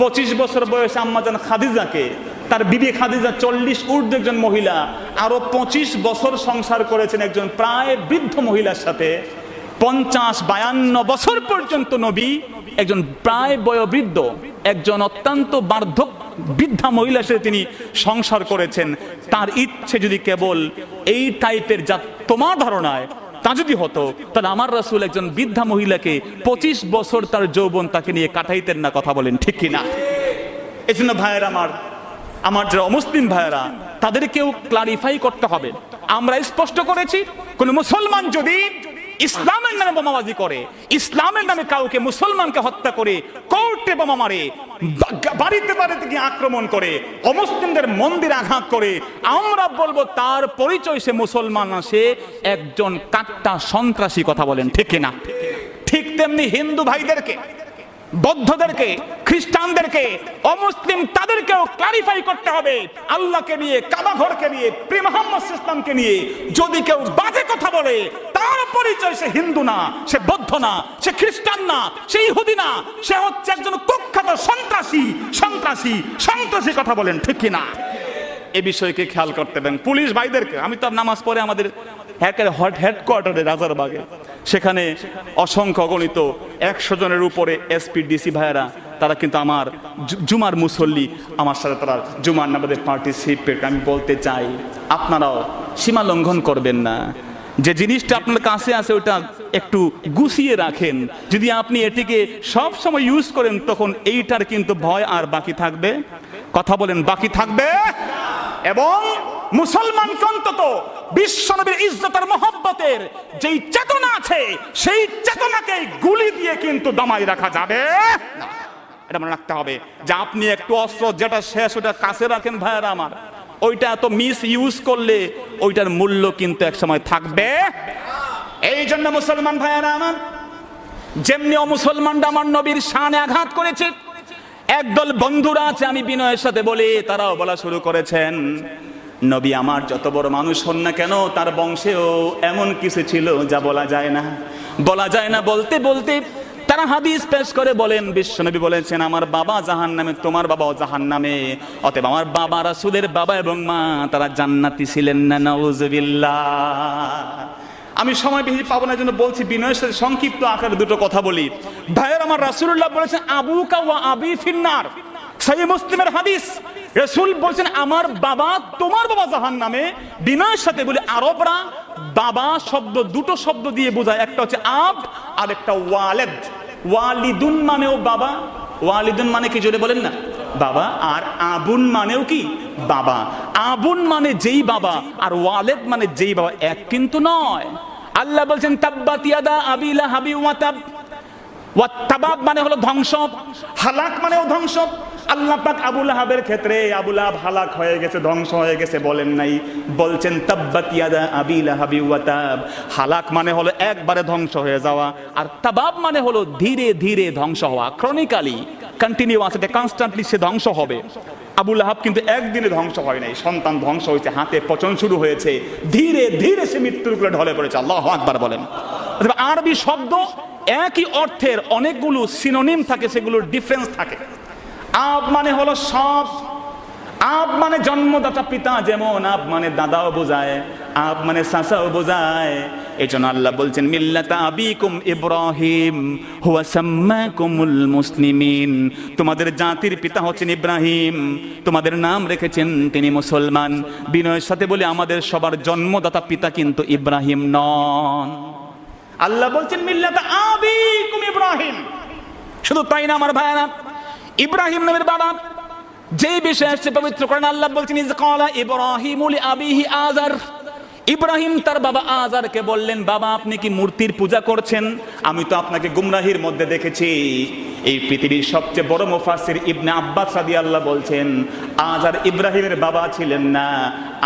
25 বছর বয়সে আম্মাজান খাদিজাকে, তার বিবি খাদিজা 40 ঊর্ধ্ব একজন মহিলা, আরো 25 বছর সংসার করেছেন একজন প্রায় বৃদ্ধ মহিলার সাথে। 50-52 বছর পর্যন্ত নবী একজন প্রায় বয়োবৃদ্ধ, একজন অত্যন্ত বার্ধক্য বৃদ্ধা মহিলার সাথে তিনি সংসার করেছেন। তার ইচ্ছে যদি কেবল এই টাইপের যা তোমার ধারণায় তা যদি হতো, তাহলে আমার রাসূল একজন বৃদ্ধা মহিলাকে 25 বছর তার যৌবন তাকে নিয়ে কাটাইতেন না। কথা বলেন ঠিক কিনা? এই জন্য ভাইয়েরা আমার যারা অমুসলিম ভাইয়েরা, তাদেরকেও ক্লারিফাই করতে হবে। আমরা স্পষ্ট করেছি, কোন মুসলমান যদি ইসলামের নামে বোমাবাজি করে, ইসলামের নামে কাউকে মুসলমানকে হত্যা করে, কোর্টে বোমা মারে, বাড়িতে বাড়িতে গিয়ে আক্রমণ করে, অমুসলিমদের মন্দির আঘাত করে, আমরা বলবো তার পরিচয় সে মুসলমান না, সে একজন কাট্টা সন্ত্রাসী। কথা বলেন ঠিক কিনা? ঠিক তেমনি হিন্দু ভাইদেরকে, বৌদ্ধদেরকে, খ্রিস্টানদেরকে, অমুসলিম তাদেরকেও ক্লারিফাই করতে হবে। আল্লাহকে নিয়ে, কাবা ঘরকে নিয়ে, প্রিয় মুহাম্মদ ইসলামকে নিয়ে যদি কেউ বাজে কথা বলে, তার পরিচয় সে হিন্দু না, সে বৌদ্ধ না, সে খ্রিস্টান না, সে ইহুদি না, সে হচ্ছে একজন কুখ্যাত সন্ত্রাসী। সন্ত্রাসী সন্ত্রাসী কথা বলেন ঠিক কিনা? এ বিষয়কে খেয়াল করতে হবে। পুলিশ ভাইদেরকে, আমি তো নামাজ পড়ে আমাদের হেডকোয়ার্টারে রাজারবাগে, সেখানে অসংখ্য গণিত 100 জনের উপরে এসপি ডিসি ভাইয়েরা, তারা কিন্তু আমার জুমার মুসল্লি, আমার সাথে তারা জুমার নামাজে পার্টিসিপেট। আমি বলতে চাই, আপনারাও সীমা লঙ্ঘন করবেন না। যে জিনিসটা আপনার কাছে আছে ওটা একটু গুছিয়ে রাখেন। যদি আপনি এটিকে সব সময় ইউজ করেন, তখন এইটার কিন্তু ভয় আর বাকি থাকবে। কথা বলেন, বাকি থাকবে। এবং মুসলমানকে অন্তত বিশ্বনবীর ইজ্জতের মহব্বতের যেই চেতনা আছে, সেই চেতনাকে গুলি দিয়ে কিন্তু দমাই রাখা যাবে না। এটা মনে রাখতে হবে যে আপনি একটু অস্ত্র যেটা শেষ ওটা কাছে রাখেন ভাইয়েরা আমার, ওইটা এত মিস ইউজ করলে ওইটার মূল্য কিন্তু এক সময় থাকবে। এই জন্য মুসলমান ভাইয়েরা আমার, যেমনি অমুসলমানরা আমার নবীর শানে আঘাত করেছে, একদল বন্ধুরা আছে, আমি বিনয়ের সাথে বলি, তারাও বলা শুরু করেছেন, নবী আমার যত বড় মানুষ হন না কেন, তার বংশেও এমন কিছু ছিল যা বলা যায় না। বলতে বলতে তারা হাদিস পেশ করে বলেন, বিশ্বনবী বলেছেন আমার বাবা জাহান্নামে, তোমার বাবাও জাহান্নামে, অতএব আমার বাবা রাসূলের বাবা এবং মা তারা জান্নাতি ছিলেন না। নাউজুবিল্লাহ। আমি সময় বেশি পাবো না, জন্য বলছি বিনয়ের সাথে সংক্ষিপ্ত আকারে দুটো কথা বলি। ভাইয়ের আমার, রাসূলুল্লাহ বলেছেন আবুকা ওয়া আবি ফিন্নার, সহিহ মুসলিমের হাদিস। রাসূল বলেছেন আমার বাবা তোমার বাবা জাহান্নামে। বিনয়ের সাথে বলি, আরবরা বাবা শব্দ দুটো শব্দ দিয়ে বোঝায়, একটা হচ্ছে আব আর একটা ওয়ালেদ। ওয়ালিদুন মানেও বাবা, ওয়ালিদুন মানে কি জোরে বলেন না, বাবা। আর আবুন মানেও কি, বাবা। আবুন মানে যেই বাবা, আর ওয়ালেদ মানে যেই বাবা, এক কিন্তু নয়। আল্লাহ বলছেন তাব্বাত ইয়াদা আবি লাহাবি ওয়া তাব। ওয়া তাবাব মানে হলো ধ্বংস, হালাক মানেও ধ্বংস। আল্লাহ পাক আবু লাহাবের ক্ষেত্রে আবু লাহাব হালাক হয়ে গেছে, ধ্বংস হয়ে গেছে বলেন নাই, বলছেন তাব্বাত ইয়াদা আবি লাহাবি ওয়া তাব। হালাক মানে হলো একবারে ধ্বংস হয়ে যাওয়া, আর তাবাব মানে হলো ধীরে ধীরে ধ্বংস হওয়া, ক্রনিক্যালি, কন্টিনিউয়াস, কনস্ট্যান্টলি সে ধ্বংস হবে। আবু লাহাব কিন্তু একদিনে ধ্বংস হয় নাই, সন্তান ধ্বংস হয়েছে, হাতে পচন শুরু হয়েছে, ধীরে ধীরে সে মৃত্যুর উপরে ঢলে পড়েছে। আল্লাহু আকবার বলেন। আরবি শব্দ একই অর্থের অনেকগুলো সিনোনিম থাকে, সেগুলোর ডিফারেন্স থাকে। আব মানে হলো সব, আব মানে জন্মদাতা পিতা, যেমন আব মানে দাদাও বোঝায়, আব মানে চাচাও বোঝায়। এই জন্য আল্লাহ বলছেন মিল্লাতা আবিকুম ইব্রাহিম হুয়া সাম্মাকুমুল মুসলিমিন, তোমাদের জাতির পিতা হচ্ছেন ইব্রাহিম, তোমাদের নাম রেখেছেন তিনি মুসলমান। বিনয়ের সাথে বলি আমাদের সবার জন্মদাতা পিতা কিন্তু ইব্রাহিম নন। আল্লাহ বলছেন মিল্লাতা আবিকুম ইব্রাহিম। শুধু তাই না আমার ভাইরা, ইব্রাহিম নবীর বাবা যে বিষয়ে আসছে পবিত্র কোরআন, আল্লাহ বলছেন ইজ ক্বালা ইব্রাহিমু লিআবিহি আযার। ইব্রাহিম তার বাবা আযারকে বললেন, বাবা আপনি কি মূর্তির পূজা করছেন? আমি তো আপনাকে গুমরাহির মধ্যে দেখেছি। এই পৃথিবীর সবচেয়ে বড় মুফাসসির ইবনে আব্বাস রাদিয়াল্লাহু বলছেন আযার ইব্রাহিমের বাবা ছিলেন না।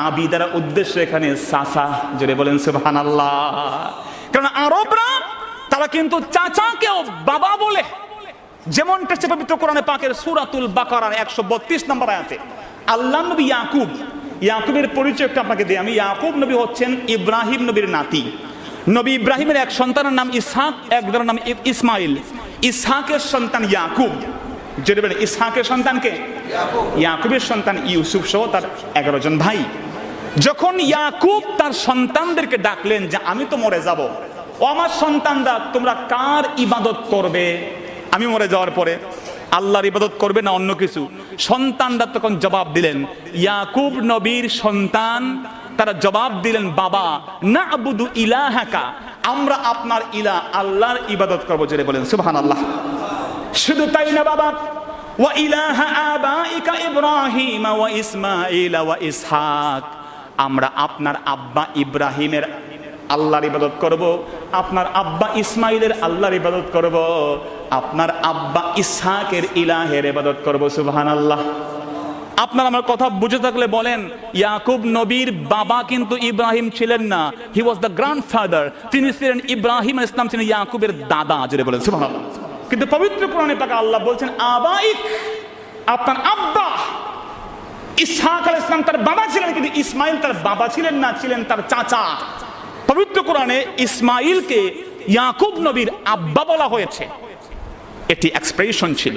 আবি দ্বারা উদ্দেশ্য এখানে চাচা, জোরে বলেন সুবহানাল্লাহ। কারণ আরবরা তারা কিন্তু চাচাকেও বাবা বলে, যেমনটা পবিত্র কোরআনে পাকের সূরাতুল বাকারার 132 নম্বর আয়াতে আল্লাহ নবী ইয়াকুবের পরিচয় একটু আপনাকে দিই আমি। ইয়াকুব নবী হচ্ছেন ইব্রাহিম নবীর নাতি। নবী ইব্রাহিমের এক সন্তানের নাম ইসহাক, একজনের নাম ইসমাইল। ইসহাকের সন্তান ইয়াকুব, যেটা বলেন ইসহাকের সন্তানকে ইয়াকুবের সন্তান ইউসুফ সহ তার 11 জন ভাই। যখন ইয়াকুব তার সন্তানদেরকে ডাকলেন যে আমি তো মরে যাব, ও আমার সন্তানরা তোমরা কার ইবাদত করবে আমি মরে যাওয়ার পরে? আল্লাহর ইবাদত করবে না অন্য কিছু? সন্তানরা তখন জবাব দিলেন, ইয়াকুব নবীর সন্তান তারা জবাব দিলেন, বাবা না'বুদু ইলাহাকা, আমরা আপনার ইলাহ আল্লাহর ইবাদত করব। জোরে বলেন সুবহানাল্লাহ। শুধু তাই না বাবা, ওয়া ইলাহা আবাইকা ইব্রাহিম ওয়া ইসমাঈল ওয়া ইসহাক, আমরা আপনার আব্বা ইব্রাহিমের আল্লাহর ইবাদত করব, আপনার আব্বা ইসমাইলের আল্লাহর ইবাদত করব, আপনার আব্বা ইসহাকের ইলাহের ইবাদত করব। সুবহানাল্লাহ। আপনার আমার কথা বুঝে থাকলে বলেন, ইয়াকুব নবীর বাবা কিন্তু ইব্রাহিম ছিলেন না, হি ওয়াজ দ্য গ্র্যান্ডফাদার। তিনি ছিলেন ইব্রাহিম আলাইহিস সালাম, ছিলেন ইয়াকুবের দাদা। জোরে বলেন সুবহানাল্লাহ। কিন্তু পবিত্র কোরআনে পাকে আল্লাহ বলছেন আবাইক, আপনার আব্বা। ইসহাক আলাইহিস সালাম তার বাবা ছিলেন, কিন্তু ইসমাইল তার বাবা ছিলেন না, ছিলেন তার চাচা। পবিত্র কোরআনে ইসমাইলকে ইয়াকুব নবীর আব্বা বলা হয়েছে। এটি এক্সপ্রেশন ছিল,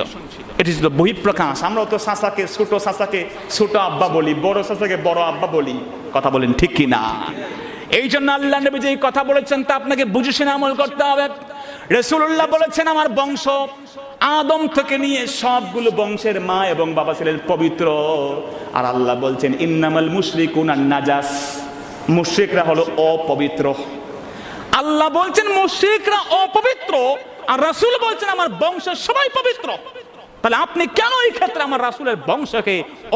এটি ছিল বহিঃপ্রকাশ। আমরা তো চাচাকে ছোট আব্বা বলি, বড় চাচাকে বড় আব্বা বলি। কথা বলেন ঠিক কি না? এই জন্য আল্লাহ নবী যে কথা বলেছেন তা আপনাকে বুঝে শুনে আমল করতে হবে। রাসূলুল্লাহ বলেছেন আমার বংশ আদম থেকে নিয়ে সবগুলো বংশের মা এবং বাবা ছিলেন পবিত্র। আর আল্লাহ বলছেন ইন্নামাল মুশরিকুনা নাজাস, মুশরিকরা হলো অপবিত্র। আল্লাহ বলছেন মুশরিকরা অপবিত্র, আর রাসূল বলছেন আমার বংশ সবাই পবিত্র। তাহলে আপনি কেন এই ক্ষেত্রে আমার রাসূলের বংশকে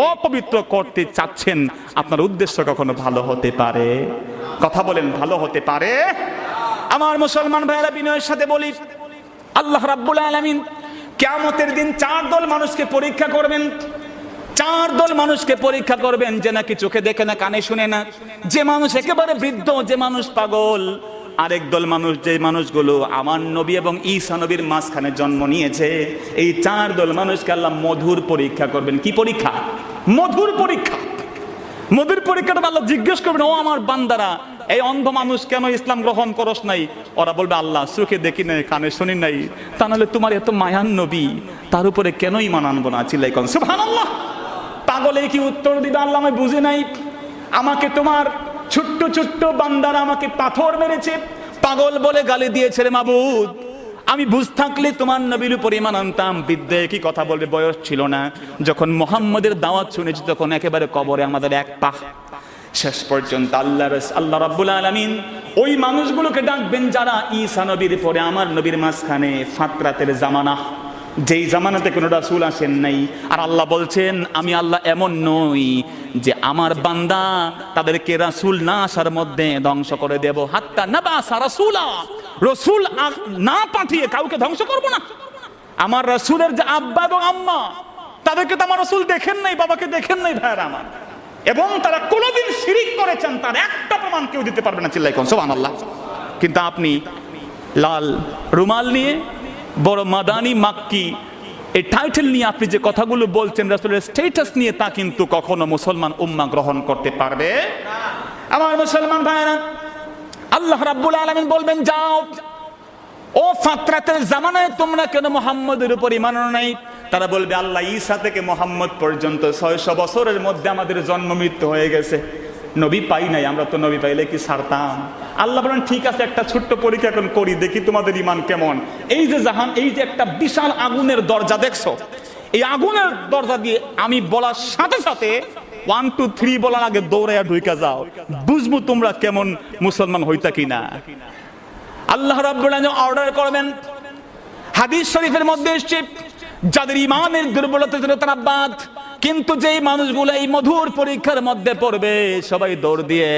অপবিত্র করতে চাচ্ছেন? আপনার উদ্দেশ্য কখনো ভালো হতে পারে? কথা বলেন, ভালো হতে পারে? আমার মুসলমান ভাইয়েরা, বিনয়ের সাথে বলি, আল্লাহ রাব্বুল আলামিন কিয়ামতের দিন 4 দল মানুষকে পরীক্ষা করবেন। 4 দল মানুষকে পরীক্ষা করবেন, যে নাকি চোখে দেখে না, কানে শুনে না, যে মানুষ একেবারে বৃদ্ধ, যে মানুষ পাগল। আরেক দল মানুষ, যে মানুষগুলো আমার নবী এবং ঈসা নবীর মাঝখানে জন্ম নিয়েছে। এই 4 দল মানুষকে আল্লাহ মধুর পরীক্ষা করবেন। কি পরীক্ষা? মধুর পরীক্ষা। মধুর পরীক্ষাটা আল্লাহ জিজ্ঞেস করবেন, ও আমার বান্দারা, এই অন্ধ মানুষ কেন ইসলাম গ্রহণ করস নাই? ওরা বলবে, আল্লাহ চোখে দেখি নাই, কানে শুনি নাই, তা নাহলে তোমার এত মায়ান নবী, তার উপরে কেন ঈমান আনবো না? চিল্লাই কোন সুবহানাল্লাহ। পাগলে কি উত্তর দিবে? আল্লাহ আমি বুঝি নাই, আমাকে তোমার ছোট্ট ছোট্ট বান্দারা আমাকে পাথর মেরেছে, পাগল বলে গালি দিয়েছে রে মাবুদ, আমি বুঝ থাকলে তোমার নবীর উপর ঈমান আনতাম। বিদ্যে কি কথা বলবে, বয়স ছিল না। যখন মুহাম্মদের দাওয়াত শুনেছি তখন একেবারে কবরে আমাদের এক পা। শেষ পর্যন্ত আল্লাহ রাব্বুল আলামিন ওই মানুষগুলোকে ডাকবেন যারা ঈসা নবীর পরে আমার নবীর মাঝখানে ফাতরাতের জামানা, যেই জামানাতে কোনো রাসূল আসেন নাই। আর আল্লাহ বলছেন, আমি আল্লাহ এমন নই যে আমার বান্দা তাদেরকে রাসূল না আসার মধ্যে ধ্বংস করে দেব। হাত্তা নাবাসা রাসূলা, রাসূল না পাঠিয়ে কাউকে ধ্বংস করব না। আমার রাসূলের যে আব্বা এবং আম্মা, তাদেরকে তো আমার রাসূল দেখেন নাই, বাবাকে দেখেন নাই ভাইরা আমার, এবং তারা কোনোদিন শিরিক করেছেন তার একটা প্রমাণ কেউ দিতে পারবে না। চিল্লাই কোন সুবহানাল্লাহ। কিন্তু আপনি লাল রুমাল নিয়ে, বড় মাদানি মাক্কি এই টাইটেল নিয়ে আপনি যে কথাগুলো বলছেন রাসূলের স্ট্যাটাস নিয়ে, তা কিন্তু কখনো মুসলমান উম্মাহ গ্রহণ করতে পারবে না। আমার মুসলমান ভাইরা, আল্লাহ রাব্বুল আলামিন বলবেন, যাও ও ফাতরাতের জামানায় তোমরা কেন মুহাম্মদের উপর ঈমান আনো নাই? তারা বলবে, আল্লাহ ঈসা থেকে মুহাম্মদ পর্যন্ত 600 বছরের মধ্যে আমাদের জন্ম মৃত্যু হয়ে গেছে, নবী পাই নাই, আমরা তো নবী পাইলে কি ছাড়তাম? আল্লাহ বলেন, ঠিক আছে, একটা ছোট্ট পরীক্ষা এখন করি, দেখি তোমাদের ঈমান কেমন। এই যে জাহান, এই যে একটা বিশাল আগুনের দরজা দেখছো, এই আগুনের দরজা দিয়ে আমি বলার সাথে সাথে 1 2 3 বলার আগে দৌড়াইয়া ঢুইকা যাও, বুঝবো তোমরা কেমন মুসলমান হইতা কিনা। আল্লাহ রাব্বুল আলামিন অর্ডার করবেন। হাদিস শরীফের মধ্যে এসেছে, যাদের ঈমানের দুর্বলতা ছিল তারা বাদ, কিন্তু যেই মানুষগুলো এই মধুর পরীক্ষার মধ্যে পড়বে সবাই দৌড় দিয়ে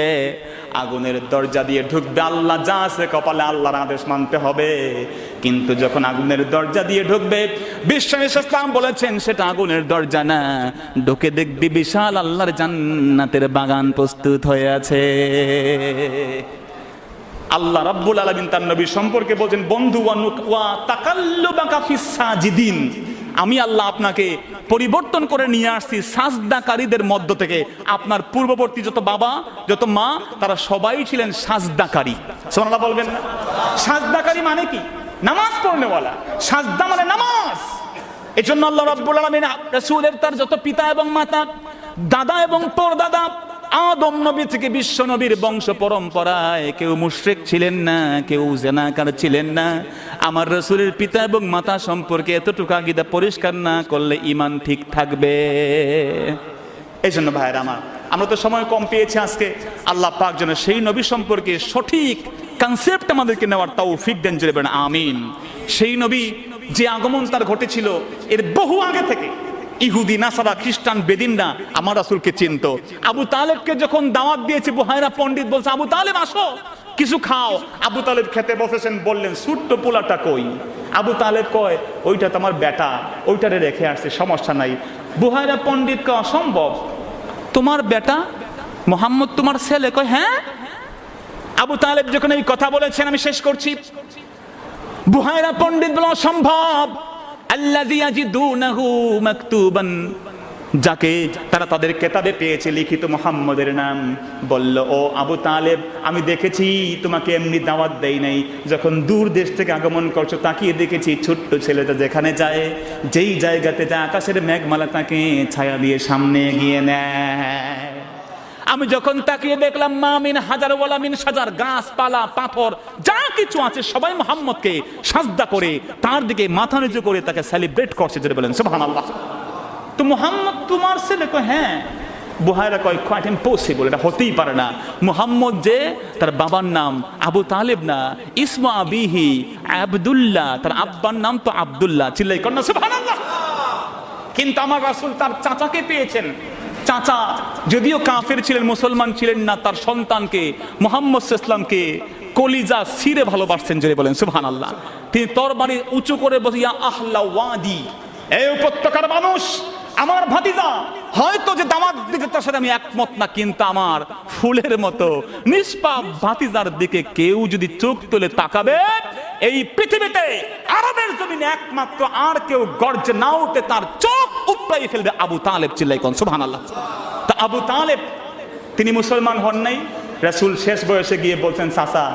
আগুনের দরজা দিয়ে ঢুকবে। আল্লাহ যা আছে কপালে, আল্লাহর আদেশ মানতে হবে। কিন্তু যখন আগুনের দরজা দিয়ে ঢুকবে, বিশ্বনবী ইসলাম বলেছেন সেটা আগুনের দরজা না, ঢুকে দেখবি বিশাল আল্লাহর জান্নাতের বাগান প্রস্তুত হয়ে আছে। আল্লাহ রাব্বুল আলামিন তার নবী সম্পর্কে বলেন, বন্ধু ওয়া তাকাল্লুবাকা ফিস সাজিদিন, আমি আল্লাহ আপনাকে পরিবর্তন করে নিয়ে আসছি সাজদাকারীদের মধ্য থেকে। আপনার পূর্ববর্তী যত বাবা যত মা তারা সবাই ছিলেন সাজদাকারী। সুবহানাল্লাহ বলবেন না? সাজদাকারী মানে কি? নামাজ পড়নেওয়ালা। সাজদা মানে নামাজ। এজন্য আল্লাহ রাব্বুল আলামিন রাসূলের তার যত পিতা এবং মাতা, দাদা এবং পরদাদা, আদম নবী থেকে বিশ্ব নবীর বংশ পরম্পরায় কেউ মুশরিক ছিলেন না, কেউ জিনাকার ছিলেন না। আমার রাসূলের পিতা এবং মাতা সম্পর্কে এতটুকু আকীদা পরিষ্কার না করলে ঈমান ঠিক থাকবে। এই জন্য ভাইরা আমার, আমরা তো সময় কম পেয়েছি আজকে, আল্লাহ পাক যেন সেই নবী সম্পর্কে সঠিক কনসেপ্ট আমাদেরকে নেওয়ার তৌফিক দেন, জোরে বলেন আমিন। সেই নবী যে আগমন তার ঘটেছিল এর বহু আগে থেকে ইহুদি, নাসারা, খ্রিস্টান, বেদিনরা আমার রাসূলকে চিনত। আবু তালেবকে যখন দাওয়াত দিয়েছে বুহাইরা পণ্ডিত বলছে, আবু তালেব আসো কিছু খাও। আবু তালেব খেতে বসেছেন, বললেন ছোট্ট পোলাটা কই? আবু তালেব কয়, ওইটা তো আমার বেটা, ওইটারে রেখে আসছে, সমস্যা নাই। বুহাইরা পণ্ডিত কয়, অসম্ভব, তোমার বেটা মুহাম্মদ তোমার ছেলে? কয় হ্যাঁ। আবু তালেব যখন এই কথা বলেছেন, আমি শেষ করছি, বুহাইরা পণ্ডিত বলে অসম্ভব। আল্লাযী ইয়াজিদুনাহু মাকতুবান, যাকে তারা তাদের কিতাবে পেয়েছে লিখিত মুহাম্মদের নাম, বলল, ও আবু তালেব, আমি দেখেছি তোমাকে এমনি দাওয়াত দেই নাই, যখন দূর দেশ থেকে আগমন করছো তাকিয়ে দেখেছি ছোট্ট ছেলেটা যেখানে যায়, যেই জায়গাতে যায় আকাশের মেঘমালা তাকে ছায়া দিয়ে সামনে এগিয়ে নেয়। আমি যখন তাকিয়ে দেখলাম, মা মিন হাজার ওয়ালা মিন সাজার, গাছপালা, পাথর যা কিছু আছে সবাই মুহাম্মদকে সাজদা করে তার দিকে মাথা নিচু করে তাকে সেলিব্রেট করছে, যেটা বলেন সুবহানাল্লাহ। তো মুহাম্মদ তোমার ছেলে? কয় হ্যাঁ। বুহাইরা কয়, কোয়াইট ইম্পসিবল, এটা হতেই পারে না। মুহাম্মদ যে তার বাবার নাম আবু তালেব না, ইসমা আবিহি আব্দুল্লাহ, তার আব্বার নাম তো আব্দুল্লাহ। চিল্লাই কন্যা সুবহানাল্লাহ। কিন্তু আমার রাসূল তার চাচাকে পেয়েছেন। চাচা যদিও কাফের ছিলেন, মুসলমান ছিলেন না, তার সন্তানকে মুহাম্মদ সাল্লাল্লাহু আলাইহি ওয়াসাল্লামকে কলিজা ছিঁড়ে ভালোবাসতেন, জোরে বলেন সুবহানাল্লাহ। তিনি তরবারি উঁচু করে বলে, ইয়া আহলা ওয়াদি, এই উপত্যকার মানুষ, আমার ভাতিজা, হয়তো যে দাওয়াত দিতে তার সাথে আমি একমত না, কিন্তু আমার ফুলের মতো নিষ্পাপ ভাতিজার দিকে কেউ যদি চোখ তুলে তাকাবে, এই পৃথিবীতে আরবের জমিনে একমাত্র আর কেউ গর্জে না উঠে তার চোখ উপড়াই ফেলবে আবু তালেব। চিল্লাই কোন সুবহানাল্লাহ। তা আবু তালেব তিনি মুসলমান হন নাই। রাসূল শেষ বয়সে গিয়ে বলছেন, চাচা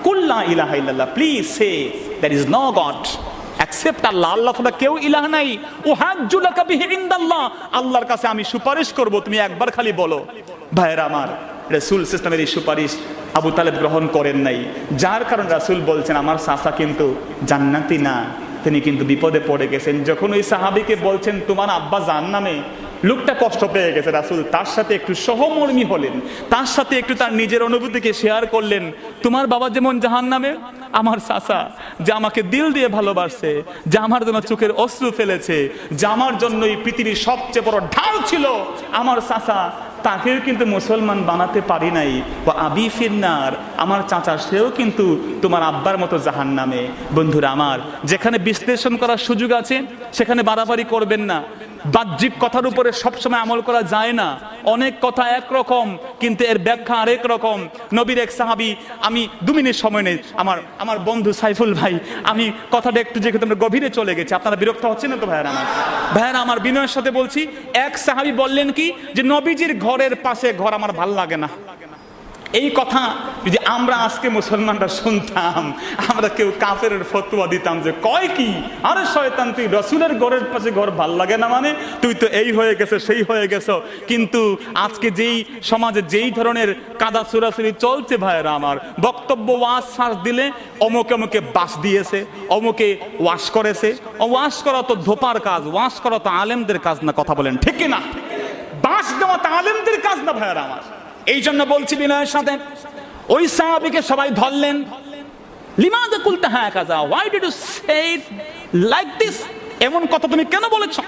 কুল লা ইলাহা ইল্লাল্লাহ, please say there is no god except Allah, Allah ছাড়া কেউ ইলাহ নাই। উহাজ্জু লাকা বিহি ইনদাল্লাহ, আল্লাহর কাছে আমি সুপারিশ করব, তুমি একবার খালি বলো। ভাইরা আমার, রাসূল ইসলামের এই সুপারিশ আবু তালেব গ্রহণ করেন নাই, যার কারণ রাসূল বলছেন আমার চাচা কিন্তু জান্নাতি না, তিনি কিন্তু বিপদে পড়ে গেছেন। যখন ওই সাহাবীকে বলছেন তোমার আব্বা জাহান্নামে, লোকটা কষ্ট পেয়ে গেছে। রাসূল তার সাথে একটু সহমর্মী হলেন, তার সাথে একটু তার নিজের অনুভূতিকে শেয়ার করলেন। তোমার বাবা যেমন জাহান্নামে, আমার চাচা যে আমাকে দিল দিয়ে ভালোবাসে, যে আমার জন্য চোখের অশ্রু ফেলেছে, যে আমার জন্য এই পৃথিবীর সবচেয়ে বড় ঢাল ছিল, আমার চাচা, তাকেও কিন্তু মুসলমান বানাতে পারি নাই। ও আবি ফিন্নার, আমার চাচা সেও কিন্তু তোমার আব্বার মতো জাহান্নামে। বন্ধুরা আমার, যেখানে বিশ্লেষণ করার সুযোগ আছে সেখানে বাড়াবাড়ি করবেন না। বাহ্যিক কথার উপরে সবসময় আমল করা যায় না। অনেক কথা একরকম কিন্তু এর ব্যাখ্যা আরেক রকম। নবীর এক সাহাবী, আমি 2 মিনিট সময় নেই, আমার বন্ধু সাইফুল ভাই, আমি কথাটা একটু যেহেতু আমরা গভীরে চলে গেছি, আপনারা বিরক্ত হচ্ছেন না তো ভাইয়ারা আমার বিনয়ের সাথে বলছি। এক সাহাবী বললেন কি, যে নবীজির ঘরের পাশে ঘর আমার ভাল লাগে না। এই কথা যদি আমরা আজকে মুসলমানরা শুনতাম, আমরা কেউ কাফেরের ফতোয়া দিতাম যে কয় কি, আরে শয়তান তুই রাসূলের ঘরের পাশে ঘর ভাল লাগে না মানে, তুই তো এই হয়ে গেছে সেই হয়ে গেছো। কিন্তু আজকে যেই সমাজে যেই ধরনের কাদা ছুড়াছুড়ি চলছে ভাইয়েরা আমার, বক্তব্য ওয়াজ সার্চ দিলে অমুকে অমুকে বাস দিয়েছে, অমুকে ওয়াশ করেছে। ওয়াশ করা তো ধোপার কাজ, ওয়াশ করা তো আলেমদের কাজ না, কথা বলেন ঠিক না? বাস দেওয়া তো আলেমদের কাজ না ভাইয়েরা আমার। এই জন্য বলছি বিনয়ের সাথে, ওই সাহাবীকে সবাই ধরলেন, লিমাযা কুলতা হাকাযা, why did you say it like this, এমন কথা তুমি কেন বলেছো,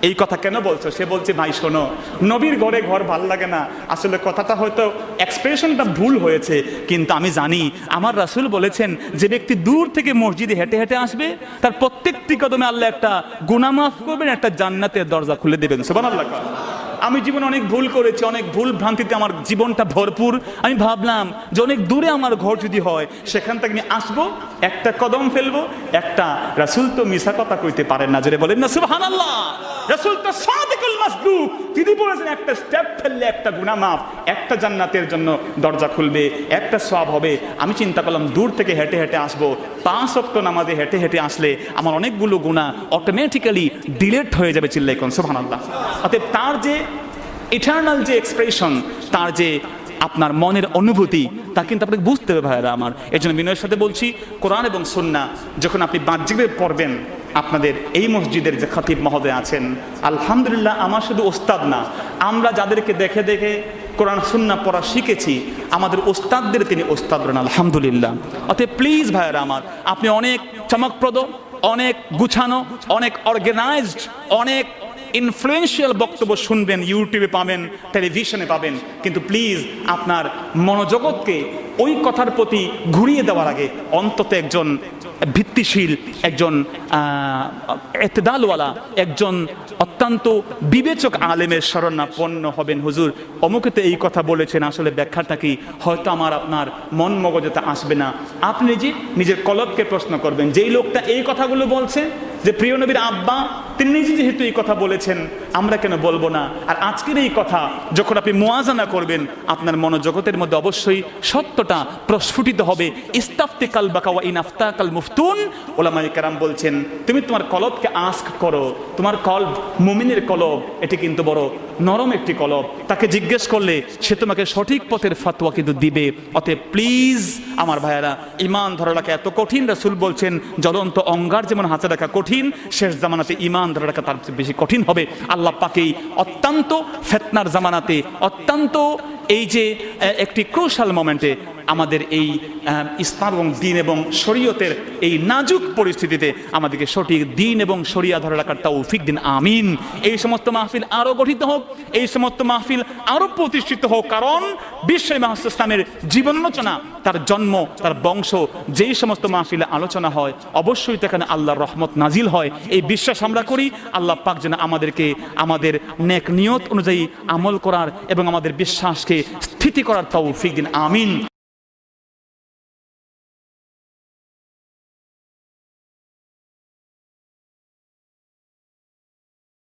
এই কথা কেন বলছো? সে বলছে ভাই শোনো, নবীর ঘরে ঘর ভাল লাগে না, আসলে কথাটা হয়তো এক্সপ্রেশনটা ভুল হয়েছে, কিন্তু আমি জানি আমার রাসূল বলেছেন যে ব্যক্তি দূর থেকে মসজিদে হেঁটে হেঁটে আসবে, তার প্রত্যেকটি কদমে আল্লাহ একটা গুনাহ মাফ করবেন, একটা জান্নাতের দরজা খুলে দেবেন। সুবহানাল্লাহ। আমি জীবনে অনেক ভুল করেছি, অনেক ভুল ভ্রান্তিতে আমার জীবনটা ভরপুর। আমি ভাবলাম যে অনেক দূরে আমার ঘর যদি হয়, সেখান থেকে আমি আসবো, একটা কদম ফেলবো, একটা রাসূল তো মিছা কথা কইতে পারেন না, জোরে বলেন না সুবহানাল্লাহ। রাসূল তো সাদিকুল মাসদুক, তিনি বলেছেন একটা স্টেপ ফেললে একটা গুনাহ মাফ, একটা জান্নাতের জন্য দরজা খুলবে, একটা সওয়াব হবে। আমি চিন্তা করলাম দূর থেকে হেঁটে হেঁটে আসবো, 5 ওয়াক্ত নামাজে হেঁটে হেঁটে আসলে আমার অনেকগুলো গুনাহ অটোমেটিক্যালি ডিলিট হয়ে যাবে, চিল্লাই কোন সুবহানাল্লাহ। অতএব তার যে ইটারনাল যে এক্সপ্রেশন, তার যে আপনার মনের অনুভূতি, তা কিন্তু আপনাকে বুঝতে হবে ভাইয়েরা আমার। এই জন্য বিনয়ের সাথে বলছি, কোরআন এবং সুন্নাহ যখন আপনি বাহ্যিকভাবে পড়বেন, আপনাদের এই মসজিদের যে খতিব মহোদয় আছেন, আলহামদুলিল্লাহ, আমার শুধু ওস্তাদ না, আমরা যাদেরকে দেখে দেখে কোরআন সুন্নাহ পড়া শিখেছি, আমাদের ওস্তাদদের তিনি ওস্তাদ বলেন, আলহামদুলিল্লাহ। অতএব প্লিজ ভাইয়েরা আমার, আপনি অনেক চমকপ্রদ, অনেক গুছানো, অনেক অর্গানাইজড, অনেক ইনফ্লুয়েন্সিয়াল বক্তব্য শুনবেন, ইউটিউবে পাবেন, টেলিভিশনে পাবেন, কিন্তু প্লিজ আপনার মনোজগৎকে ওই কথার প্রতি ঘুরিয়ে দেওয়ার আগে অন্তত একজন ভিত্তিশীল, একজন এতদালওয়ালা, একজন অত্যন্ত বিবেচক আলেমের শরণাপন্ন হবেন। হুজুর অমুকে তো এই কথা বলেছেন, আসলে ব্যাখ্যাটা কি, হয়তো আমার আপনার মন মগজেতে আসবে না। আপনি নিজের কলবকে প্রশ্ন করবেন, যেই লোকটা এই কথাগুলো বলছে, যে প্রিয় নবীর আব্বা তিনি নিজে যেহেতু এই কথা বলেছেন, আমরা কেন বলবো না? আর আজকের এই কথা যখন আপনি মুয়াজানা করবেন, আপনার মনোজগতের মধ্যে অবশ্যই সত্যটা প্রস্ফুটিত হবে। ইস্তাফতি কালবাকা ওয়া ইন আফতাকাল মুফতুন, ওলামায়ে কেরাম বলছেন তুমি তোমার কলবকে আস্ক করো। তোমার কলব মুমিনের কলব, এটি কিন্তু বড় নরম একটি কলব, তাকে জিজ্ঞেস করলে সে তোমাকে সঠিক পথের ফতোয়া কিন্তু দিবে। অতএব প্লিজ আমার ভাইয়েরা, ঈমান ধরে রাখা এত কঠিন, রাসূল বলছেন জ্বলন্ত অঙ্গার যেমন হাতে রাখা কঠিন, শেষ জামানাতে ঈমান ধরে রাখা তার বেশি কঠিন হবে। আল্লাহ পাকেই অত্যন্ত ফিতনার জামানাতে, অত্যন্ত এই যে একটি ক্রুশাল মোমেন্টে আমাদের এই ইসলাম এবং দ্বীন এবং শরীয়তের এই নাজুক পরিস্থিতিতে আমাদেরকে সঠিক দ্বীন এবং শরিয়া ধরে রাখার তৌফিক দিন, আমিন। এই সমস্ত মাহফিল আরও গঠিত হোক, এই সমস্ত মাহফিল আরও প্রতিষ্ঠিত হোক, কারণ বিশ্ব মুহাম্মদ ইসলামের জীবনালোচনা, তার জন্ম, তার বংশ, যেই সমস্ত মাহফিলে আলোচনা হয়, অবশ্যই সেখানে আল্লাহর রহমত নাজিল হয়। এই বিশ্বাস আমরা করি। আল্লাহ পাক যেন আমাদেরকে আমাদের নেক নিয়ত অনুযায়ী আমল করার এবং আমাদের বিশ্বাসকে স্থিতি করার তৌফিক দিন, আমিন।